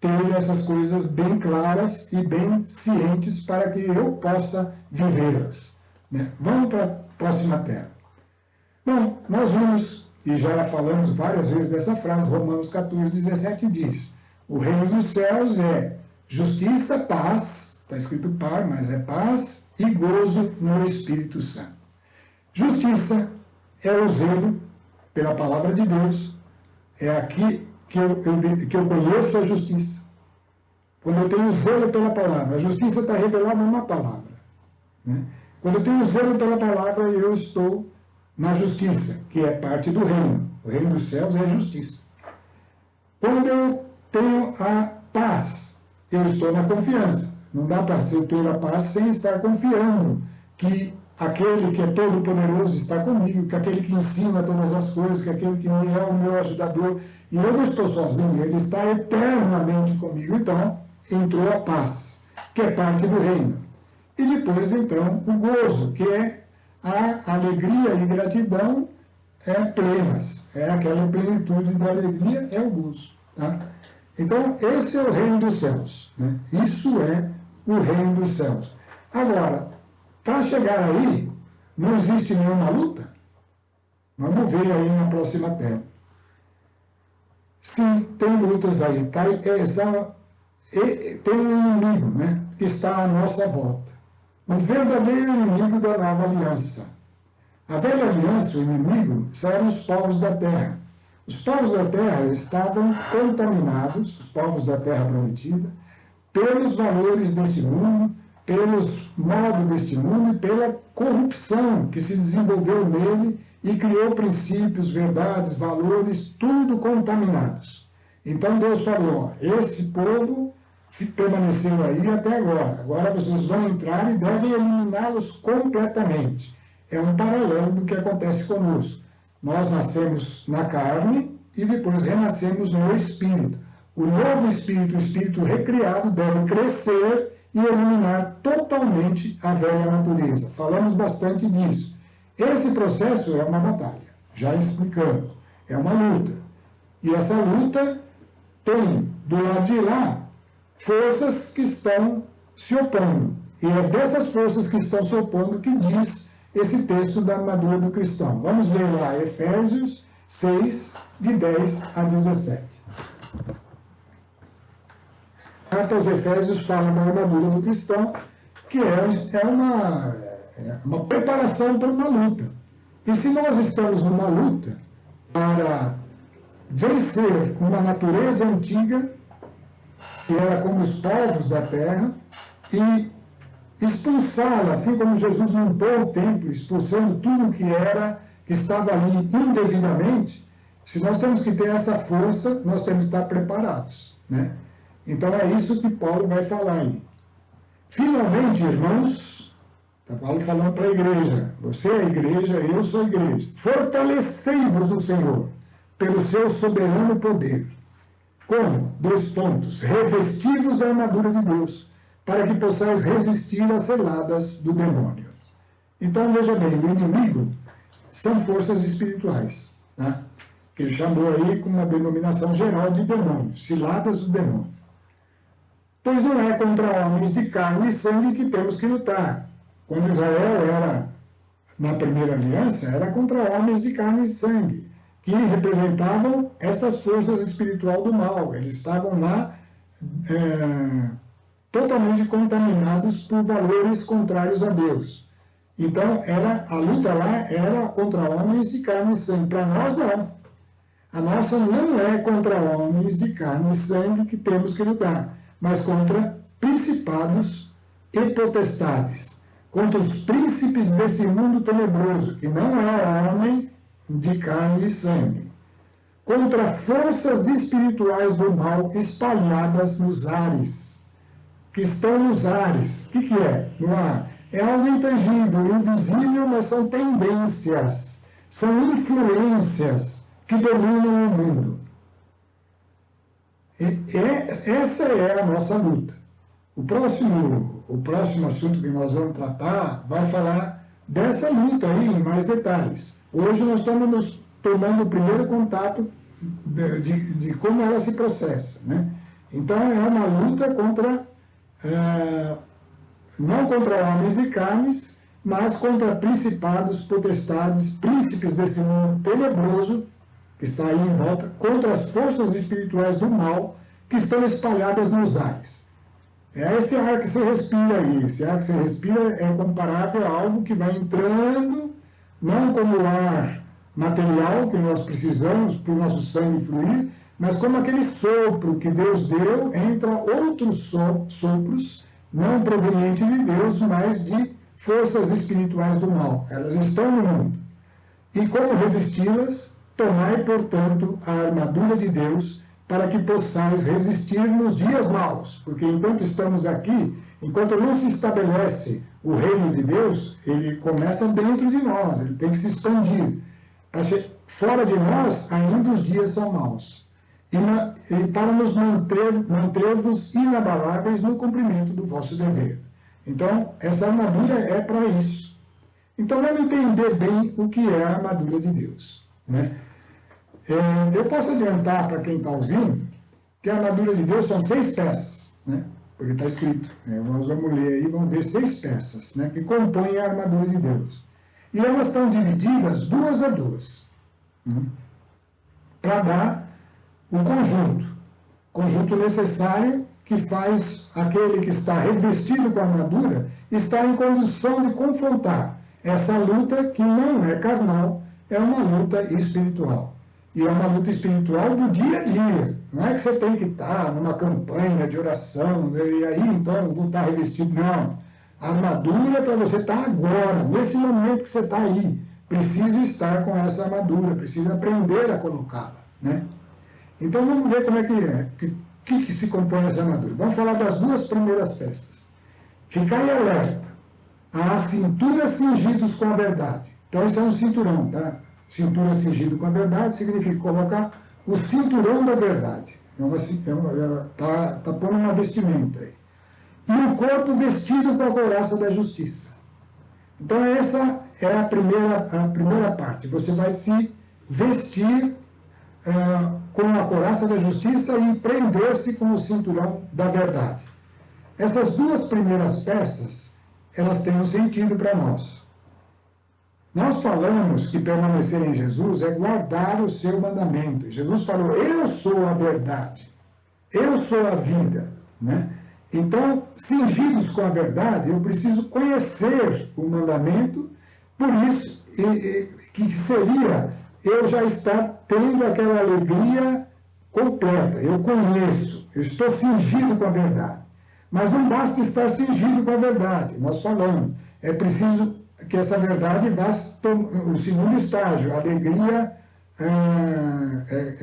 [SPEAKER 1] ter essas coisas bem claras e bem cientes para que eu possa vivê-las, né? Vamos para a próxima tela. Bom, nós vimos, e já falamos várias vezes dessa frase, Romanos 14, 17 diz: o reino dos céus é justiça, paz, está escrito par, mas é paz e gozo no Espírito Santo. Justiça é o zelo pela palavra de Deus, é aqui que eu conheço a justiça. Quando eu tenho zelo pela palavra, a justiça está revelada na palavra, né? Quando eu tenho zelo pela palavra, eu estou na justiça, que é parte do reino. O reino dos céus é justiça. Quando eu tenho a paz, eu estou na confiança. Não dá para ter a paz sem estar confiando que aquele que é todo-poderoso está comigo, que aquele que ensina todas as coisas, que aquele que é o meu ajudador, e eu não estou sozinho, ele está eternamente comigo. Então, entrou a paz, que é parte do reino. E depois, então, o gozo, que é a alegria e gratidão plenas. É aquela plenitude da alegria, é o gozo. Tá? Então, esse é o reino dos céus, né? Isso é o reino dos céus. Agora, para chegar aí, não existe nenhuma luta? Vamos ver aí na próxima tela. Sim, tem lutas aí. Tá? Tem um inimigo, né, que está à nossa volta. O verdadeiro inimigo da nova aliança. A velha aliança, o inimigo, eram os povos da terra. Os povos da terra estavam contaminados, os povos da terra prometida, pelos valores deste mundo, pelos modos deste mundo e pela corrupção que se desenvolveu nele e criou princípios, verdades, valores, tudo contaminados. Então Deus falou, esse povo permaneceu aí até agora. Agora vocês vão entrar e devem eliminá-los completamente. É um paralelo do que acontece conosco. Nós nascemos na carne e depois renascemos no Espírito. O novo Espírito, o Espírito recriado, deve crescer e eliminar totalmente a velha natureza. Falamos bastante disso. Esse processo é uma batalha, já explicando. É uma luta. E essa luta tem, do lado de lá, forças que estão se opondo. E é dessas forças que estão se opondo que diz esse texto da armadura do cristão. Vamos ver lá, Efésios 6, de 10 a 17. A carta aos Efésios fala da armadura do cristão, que é uma preparação para uma luta. E se nós estamos numa luta para vencer uma natureza antiga, que era como os povos da terra, e expulsá-la, assim como Jesus limpou o templo, expulsando tudo que que estava ali indevidamente, se nós temos que ter essa força, nós temos que estar preparados, né? Então é isso que Paulo vai falar aí. Finalmente, irmãos, está Paulo falando para a igreja, você é a igreja, eu sou a igreja, fortalecei-vos no Senhor, pelo seu soberano poder. Como? 2 pontos. Revesti-vos da armadura de Deus, para que possais resistir às ciladas do demônio. Então, veja bem, o inimigo são forças espirituais, tá? Que ele chamou aí com uma denominação geral de demônios, ciladas do demônio. Pois não é contra homens de carne e sangue que temos que lutar. Quando Israel era, na primeira aliança, era contra homens de carne e sangue, que representavam essas forças espirituais do mal. Eles estavam lá totalmente contaminados por valores contrários a Deus. Então, a luta lá era contra homens de carne e sangue. Para nós, não. A nossa não é contra homens de carne e sangue que temos que lutar, mas contra principados e potestades, contra os príncipes desse mundo tenebroso, que não é homem de carne e sangue, contra forças espirituais do mal espalhadas nos ares, que estão nos ares. O que é? No ar. É algo intangível, invisível, mas são tendências, são influências que dominam o mundo. Essa é a nossa luta. O próximo assunto que nós vamos tratar vai falar dessa luta aí em mais detalhes. Hoje nós estamos tomando o primeiro contato de como ela se processa, né? Então é uma luta contra, não contra homens e carnes, mas contra principados, potestades, príncipes desse mundo tenebroso, que está aí em volta, contra as forças espirituais do mal que estão espalhadas nos ares. É esse ar que você respira aí. Esse ar que você respira é comparável a algo que vai entrando, não como ar material que nós precisamos para o nosso sangue fluir, mas como aquele sopro que Deus deu, entra outros sopros, não provenientes de Deus, mas de forças espirituais do mal. Elas estão no mundo. E como resisti-las? Tomai, portanto, a armadura de Deus, para que possais resistir nos dias maus. Porque enquanto estamos aqui, enquanto não se estabelece o reino de Deus, ele começa dentro de nós, ele tem que se expandir. Fora de nós, ainda os dias são maus. E para nos manter-vos inabaláveis no cumprimento do vosso dever. Então, essa armadura é para isso. Então, vamos entender bem o que é a armadura de Deus, né? Eu posso adiantar para quem está ouvindo que a armadura de Deus são 6 peças, né? Porque está escrito. Nós vamos ler aí, vamos ver 6 peças, né, que compõem a armadura de Deus. E elas estão divididas 2 a 2, né, para dar o conjunto necessário que faz aquele que está revestido com a armadura estar em condição de confrontar essa luta que não é carnal, é uma luta espiritual. E é uma luta espiritual do dia a dia. Não é que você tem que estar numa campanha de oração, e aí então vou estar revestido. Não. A armadura é para você estar agora, nesse momento que você está aí. Precisa estar com essa armadura, precisa aprender a colocá-la, né? Então vamos ver como é que se compõe essa armadura. Vamos falar das 2 primeiras peças. Ficai alerta, à cintura cingidos com a verdade. Então isso é um cinturão, tá? Cintura cingido com a verdade significa colocar o cinturão da verdade. Está pondo uma vestimenta aí. E o corpo vestido com a couraça da justiça. Então essa é a primeira parte. Você vai se vestir com a couraça da justiça e prender-se com o cinturão da verdade. Essas 2 primeiras peças, elas têm um sentido para nós. Nós falamos que permanecer em Jesus é guardar o seu mandamento. Jesus falou, eu sou a verdade, eu sou a vida, né? Então, cingidos com a verdade, eu preciso conhecer o mandamento, por isso, que seria eu já estar tendo aquela alegria completa. Eu conheço, eu estou cingido com a verdade. Mas não basta estar cingido com a verdade, nós falamos, é preciso que essa verdade vá, o segundo estágio, a alegria,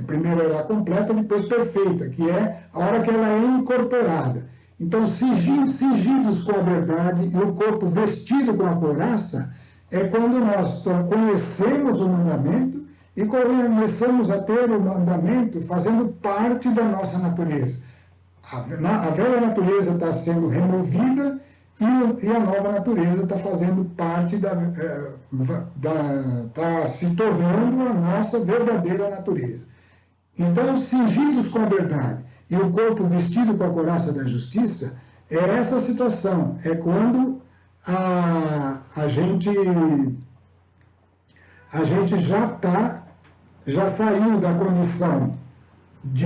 [SPEAKER 1] primeiro ela completa, depois perfeita, que é a hora que ela é incorporada. Então, cingidos com a verdade e o corpo vestido com a couraça, é quando nós conhecemos o mandamento e começamos a ter o mandamento fazendo parte da nossa natureza. A velha natureza está sendo removida e a nova natureza está fazendo parte está se tornando a nossa verdadeira natureza. Então, cingidos com a verdade e o corpo vestido com a couraça da justiça, é essa situação, é quando a gente já saiu da condição de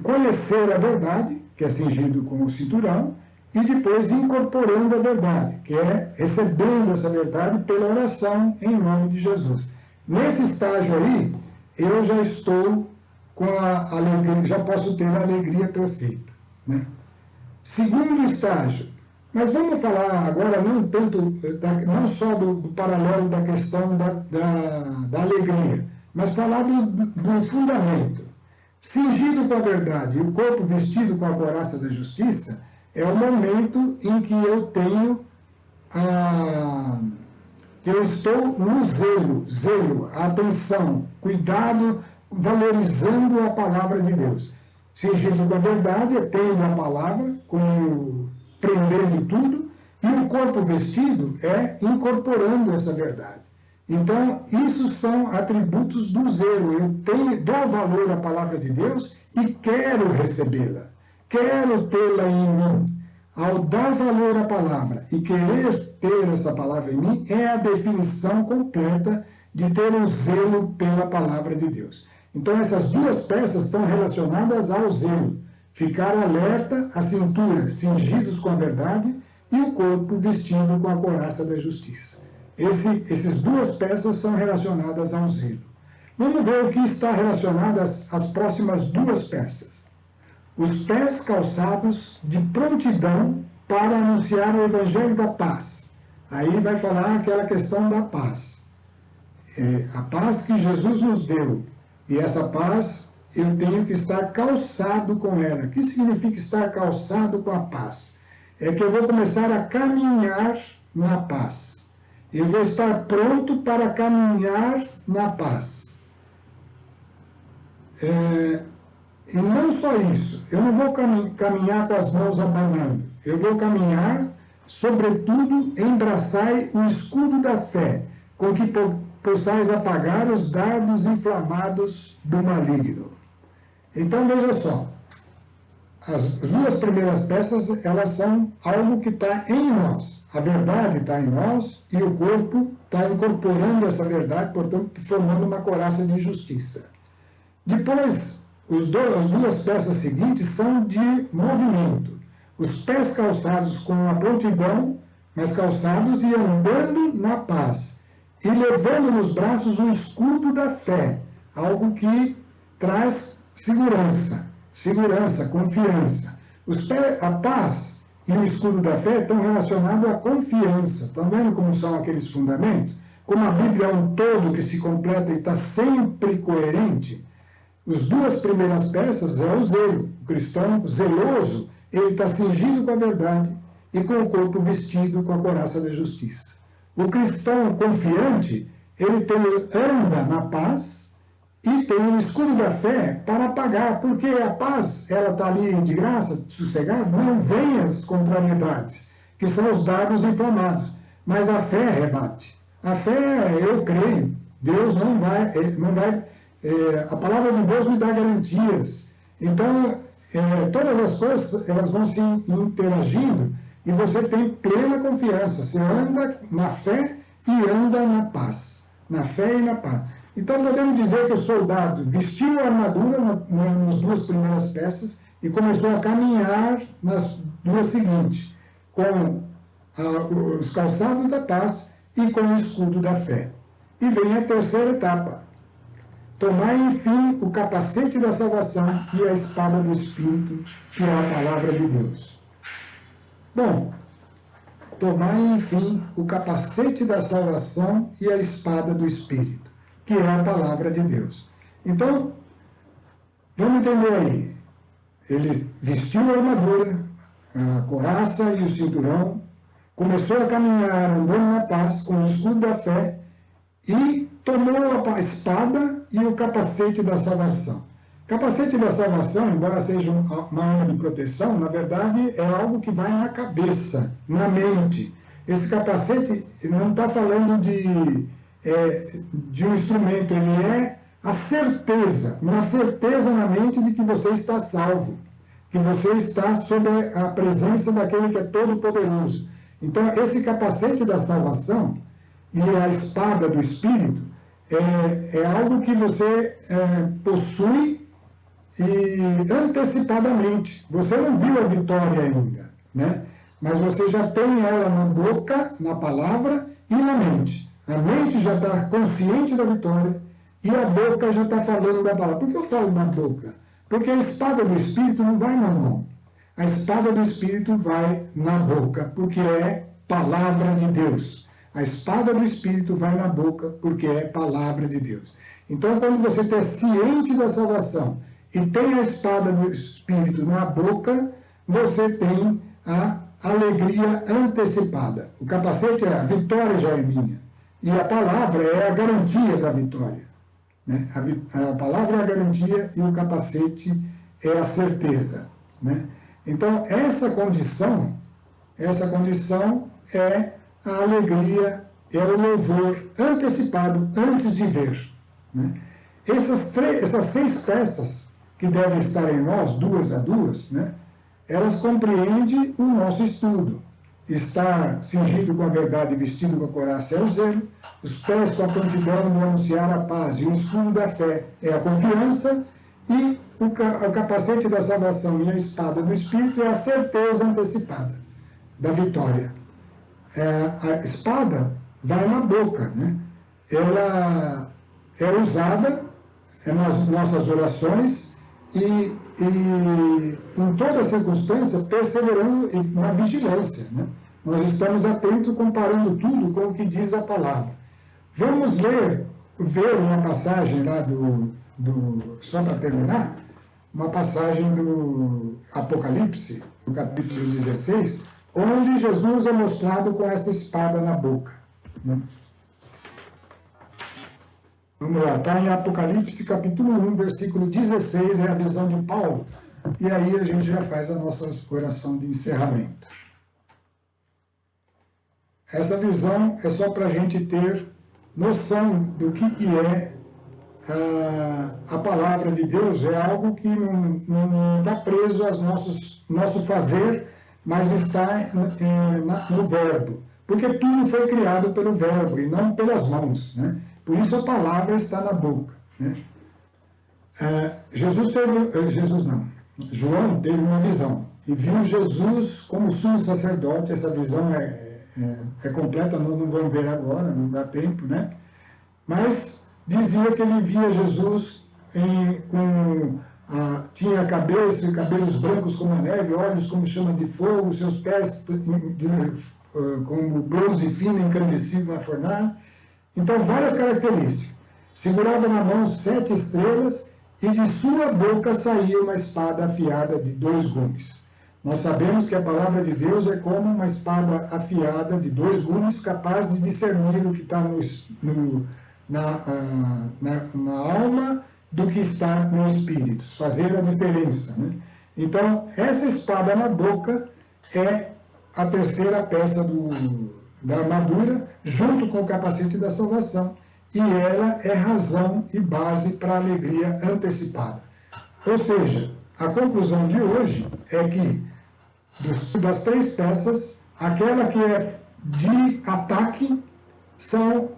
[SPEAKER 1] conhecer a verdade, que é cingido com o cinturão, e depois incorporando a verdade, que é recebendo essa verdade pela oração em nome de Jesus. Nesse estágio aí, eu já estou com a alegria, já posso ter a alegria perfeita, né? Segundo estágio, mas vamos falar agora não só do paralelo da questão da alegria, mas falar do fundamento. Cingido com a verdade e o corpo vestido com a couraça da justiça, é o momento em que eu estou no zelo, atenção, cuidado, valorizando a palavra de Deus. Cingido com a verdade, tendo a palavra, como prendendo tudo, e o corpo vestido é incorporando essa verdade. Então, isso são atributos do zelo. Eu dou valor à palavra de Deus e quero recebê-la. Quero tê-la em mim. Ao dar valor à palavra e querer ter essa palavra em mim, é a definição completa de ter um zelo pela palavra de Deus. Então, essas duas peças estão relacionadas ao zelo. Ficar alerta, a cintura cingidos com a verdade e o corpo vestido com a couraça da justiça. Essas duas peças são relacionadas ao zelo. Vamos ver o que está relacionado às próximas duas peças. Os pés calçados de prontidão para anunciar o evangelho da paz. Aí vai falar aquela questão da paz. A paz que Jesus nos deu. E essa paz, eu tenho que estar calçado com ela. O que significa estar calçado com a paz? É que eu vou começar a caminhar na paz. Eu vou estar pronto para caminhar na paz. E não só isso, eu não vou caminhar com as mãos abanando. Eu vou caminhar, sobretudo, embraçai o escudo da fé, com que possais apagar os dardos inflamados do maligno. Então, veja só, as duas primeiras peças, elas são algo que está em nós. A verdade está em nós e o corpo está incorporando essa verdade, portanto, formando uma couraça de justiça. Depois, as duas peças seguintes são de movimento. Os pés calçados com a prontidão, mas calçados e andando na paz. E levando nos braços o escudo da fé, algo que traz segurança, confiança. A paz e o escudo da fé estão relacionados à confiança. Estão vendo como são aqueles fundamentos? Como a Bíblia é um todo que se completa e está sempre coerente. As duas primeiras peças é o zelo. O cristão zeloso, ele está cingido com a verdade e com o corpo vestido com a couraça da justiça. O cristão confiante, ele anda na paz e tem o escudo da fé para apagar, porque a paz, ela está ali de graça, sossegada, não vem as contrariedades, que são os dardos inflamados, mas a fé rebate. A fé, eu creio, Deus não vai, a palavra de Deus me dá garantias. Então, todas as coisas, elas vão se interagindo e você tem plena confiança. Você anda na fé e anda na paz. Na fé e na paz. Então, podemos dizer que o soldado vestiu a armadura nas duas primeiras peças e começou a caminhar nas duas seguintes, com os calçados da paz e com o escudo da fé. E vem a terceira etapa. Tomai, enfim, o capacete da salvação e a espada do Espírito, que é a palavra de Deus. Bom, tomai, enfim, o capacete da salvação e a espada do Espírito, que é a palavra de Deus. Então, vamos entender aí. Ele vestiu a armadura, a couraça e o cinturão, começou a caminhar andando na paz com o escudo da fé e tomou a espada e o capacete da salvação. Capacete da salvação, embora seja uma arma de proteção, na verdade é algo que vai na cabeça, na mente. Esse capacete não está falando de um instrumento, ele é a certeza, uma certeza na mente de que você está salvo, que você está sob a presença daquele que é todo-poderoso. Então, esse capacete da salvação e a espada do Espírito é algo que você possui e antecipadamente. Você não viu a vitória ainda, né? Mas você já tem ela na boca, na palavra e na mente. A mente já está consciente da vitória e a boca já está falando da palavra. Por que eu falo da boca? Porque a espada do Espírito não vai na mão. A espada do Espírito vai na boca, porque é palavra de Deus. A espada do Espírito vai na boca, porque é palavra de Deus. Então, quando você está ciente da salvação e tem a espada do Espírito na boca, você tem a alegria antecipada. O capacete é a vitória já é minha. E a palavra é a garantia da vitória. Né? A palavra é a garantia e o capacete é a certeza. Né? Então, essa condição é a alegria, é o louvor antecipado antes de ver. Né? Essas 6 peças que devem estar em nós, 2 a 2, né? Elas compreendem o nosso estudo. Estar cingido com a verdade e vestido com a couraça é o zelo, os pés com a prontidão de anunciar a paz, e o escudo da fé é a confiança, e o capacete da salvação e a espada do Espírito é a certeza antecipada da vitória. A espada vai na boca, né? Ela é usada nas nossas orações e em toda circunstância, perseverando na vigilância. Né? Nós estamos atentos, comparando tudo com o que diz a palavra. Vamos ver uma passagem lá só para terminar, uma passagem do Apocalipse, no capítulo 16, onde Jesus é mostrado com essa espada na boca. Né? Vamos lá, está em Apocalipse capítulo 1, versículo 16, é a visão de Paulo. E aí a gente já faz a nossa oração de encerramento. Essa visão é só para a gente ter noção do que é a palavra de Deus. É algo que não está preso ao nosso fazer, mas está no verbo. Porque tudo foi criado pelo verbo e não pelas mãos, né? Por isso a palavra está na boca. Né? João teve uma visão e viu Jesus como sumo sacerdote. Essa visão é completa, nós não vamos ver agora, não dá tempo, né? Mas dizia que ele via Jesus tinha a cabeça e cabelos brancos como a neve, olhos como chama de fogo, seus pés como bronze fino encandecido na fornalha. Então, várias características. Segurava na mão 7 estrelas e de sua boca saía uma espada afiada de 2 gumes. Nós sabemos que a palavra de Deus é como uma espada afiada de 2 gumes, capaz de discernir o que está na alma do que está no espírito, fazer a diferença. Né? Então, essa espada na boca é a terceira peça da armadura, junto com o capacete da salvação, e ela é razão e base para a alegria antecipada. Ou seja, a conclusão de hoje é que, das 3 peças, aquela que é de ataque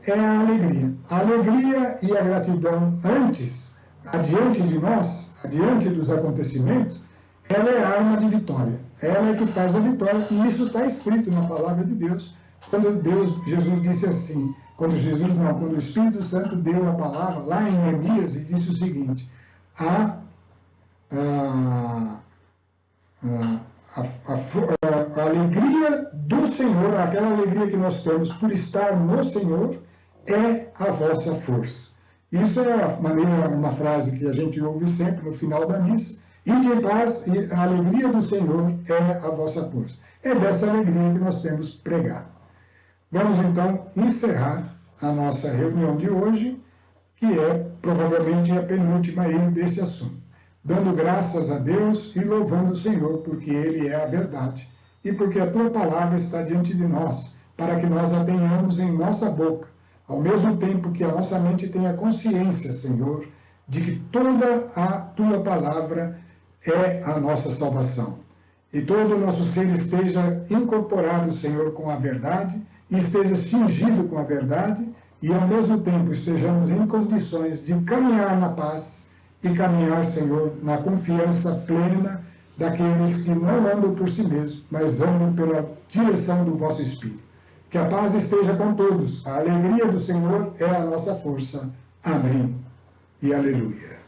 [SPEAKER 1] é a alegria. A alegria e a gratidão adiante de nós, adiante dos acontecimentos, ela é a arma de vitória. Ela é que faz a vitória, e isso está escrito na palavra de Deus. Quando Jesus disse assim, quando o Espírito Santo deu a palavra lá em Neemias e disse o seguinte: a alegria do Senhor, aquela alegria que nós temos por estar no Senhor, é a vossa força. Isso é uma frase que a gente ouve sempre no final da missa. Ide em paz, e a alegria do Senhor é a vossa força. É dessa alegria que nós temos pregado. Vamos então encerrar a nossa reunião de hoje, que é provavelmente a penúltima aí desse assunto. Dando graças a Deus e louvando o Senhor, porque Ele é a verdade e porque a Tua palavra está diante de nós, para que nós a tenhamos em nossa boca, ao mesmo tempo que a nossa mente tenha consciência, Senhor, de que toda a Tua palavra é a nossa salvação. E todo o nosso ser esteja incorporado, Senhor, com a verdade, e esteja cingido com a verdade, e ao mesmo tempo estejamos em condições de caminhar na paz e caminhar, Senhor, na confiança plena daqueles que não andam por si mesmos, mas andam pela direção do vosso Espírito. Que a paz esteja com todos. A alegria do Senhor é a nossa força. Amém e aleluia.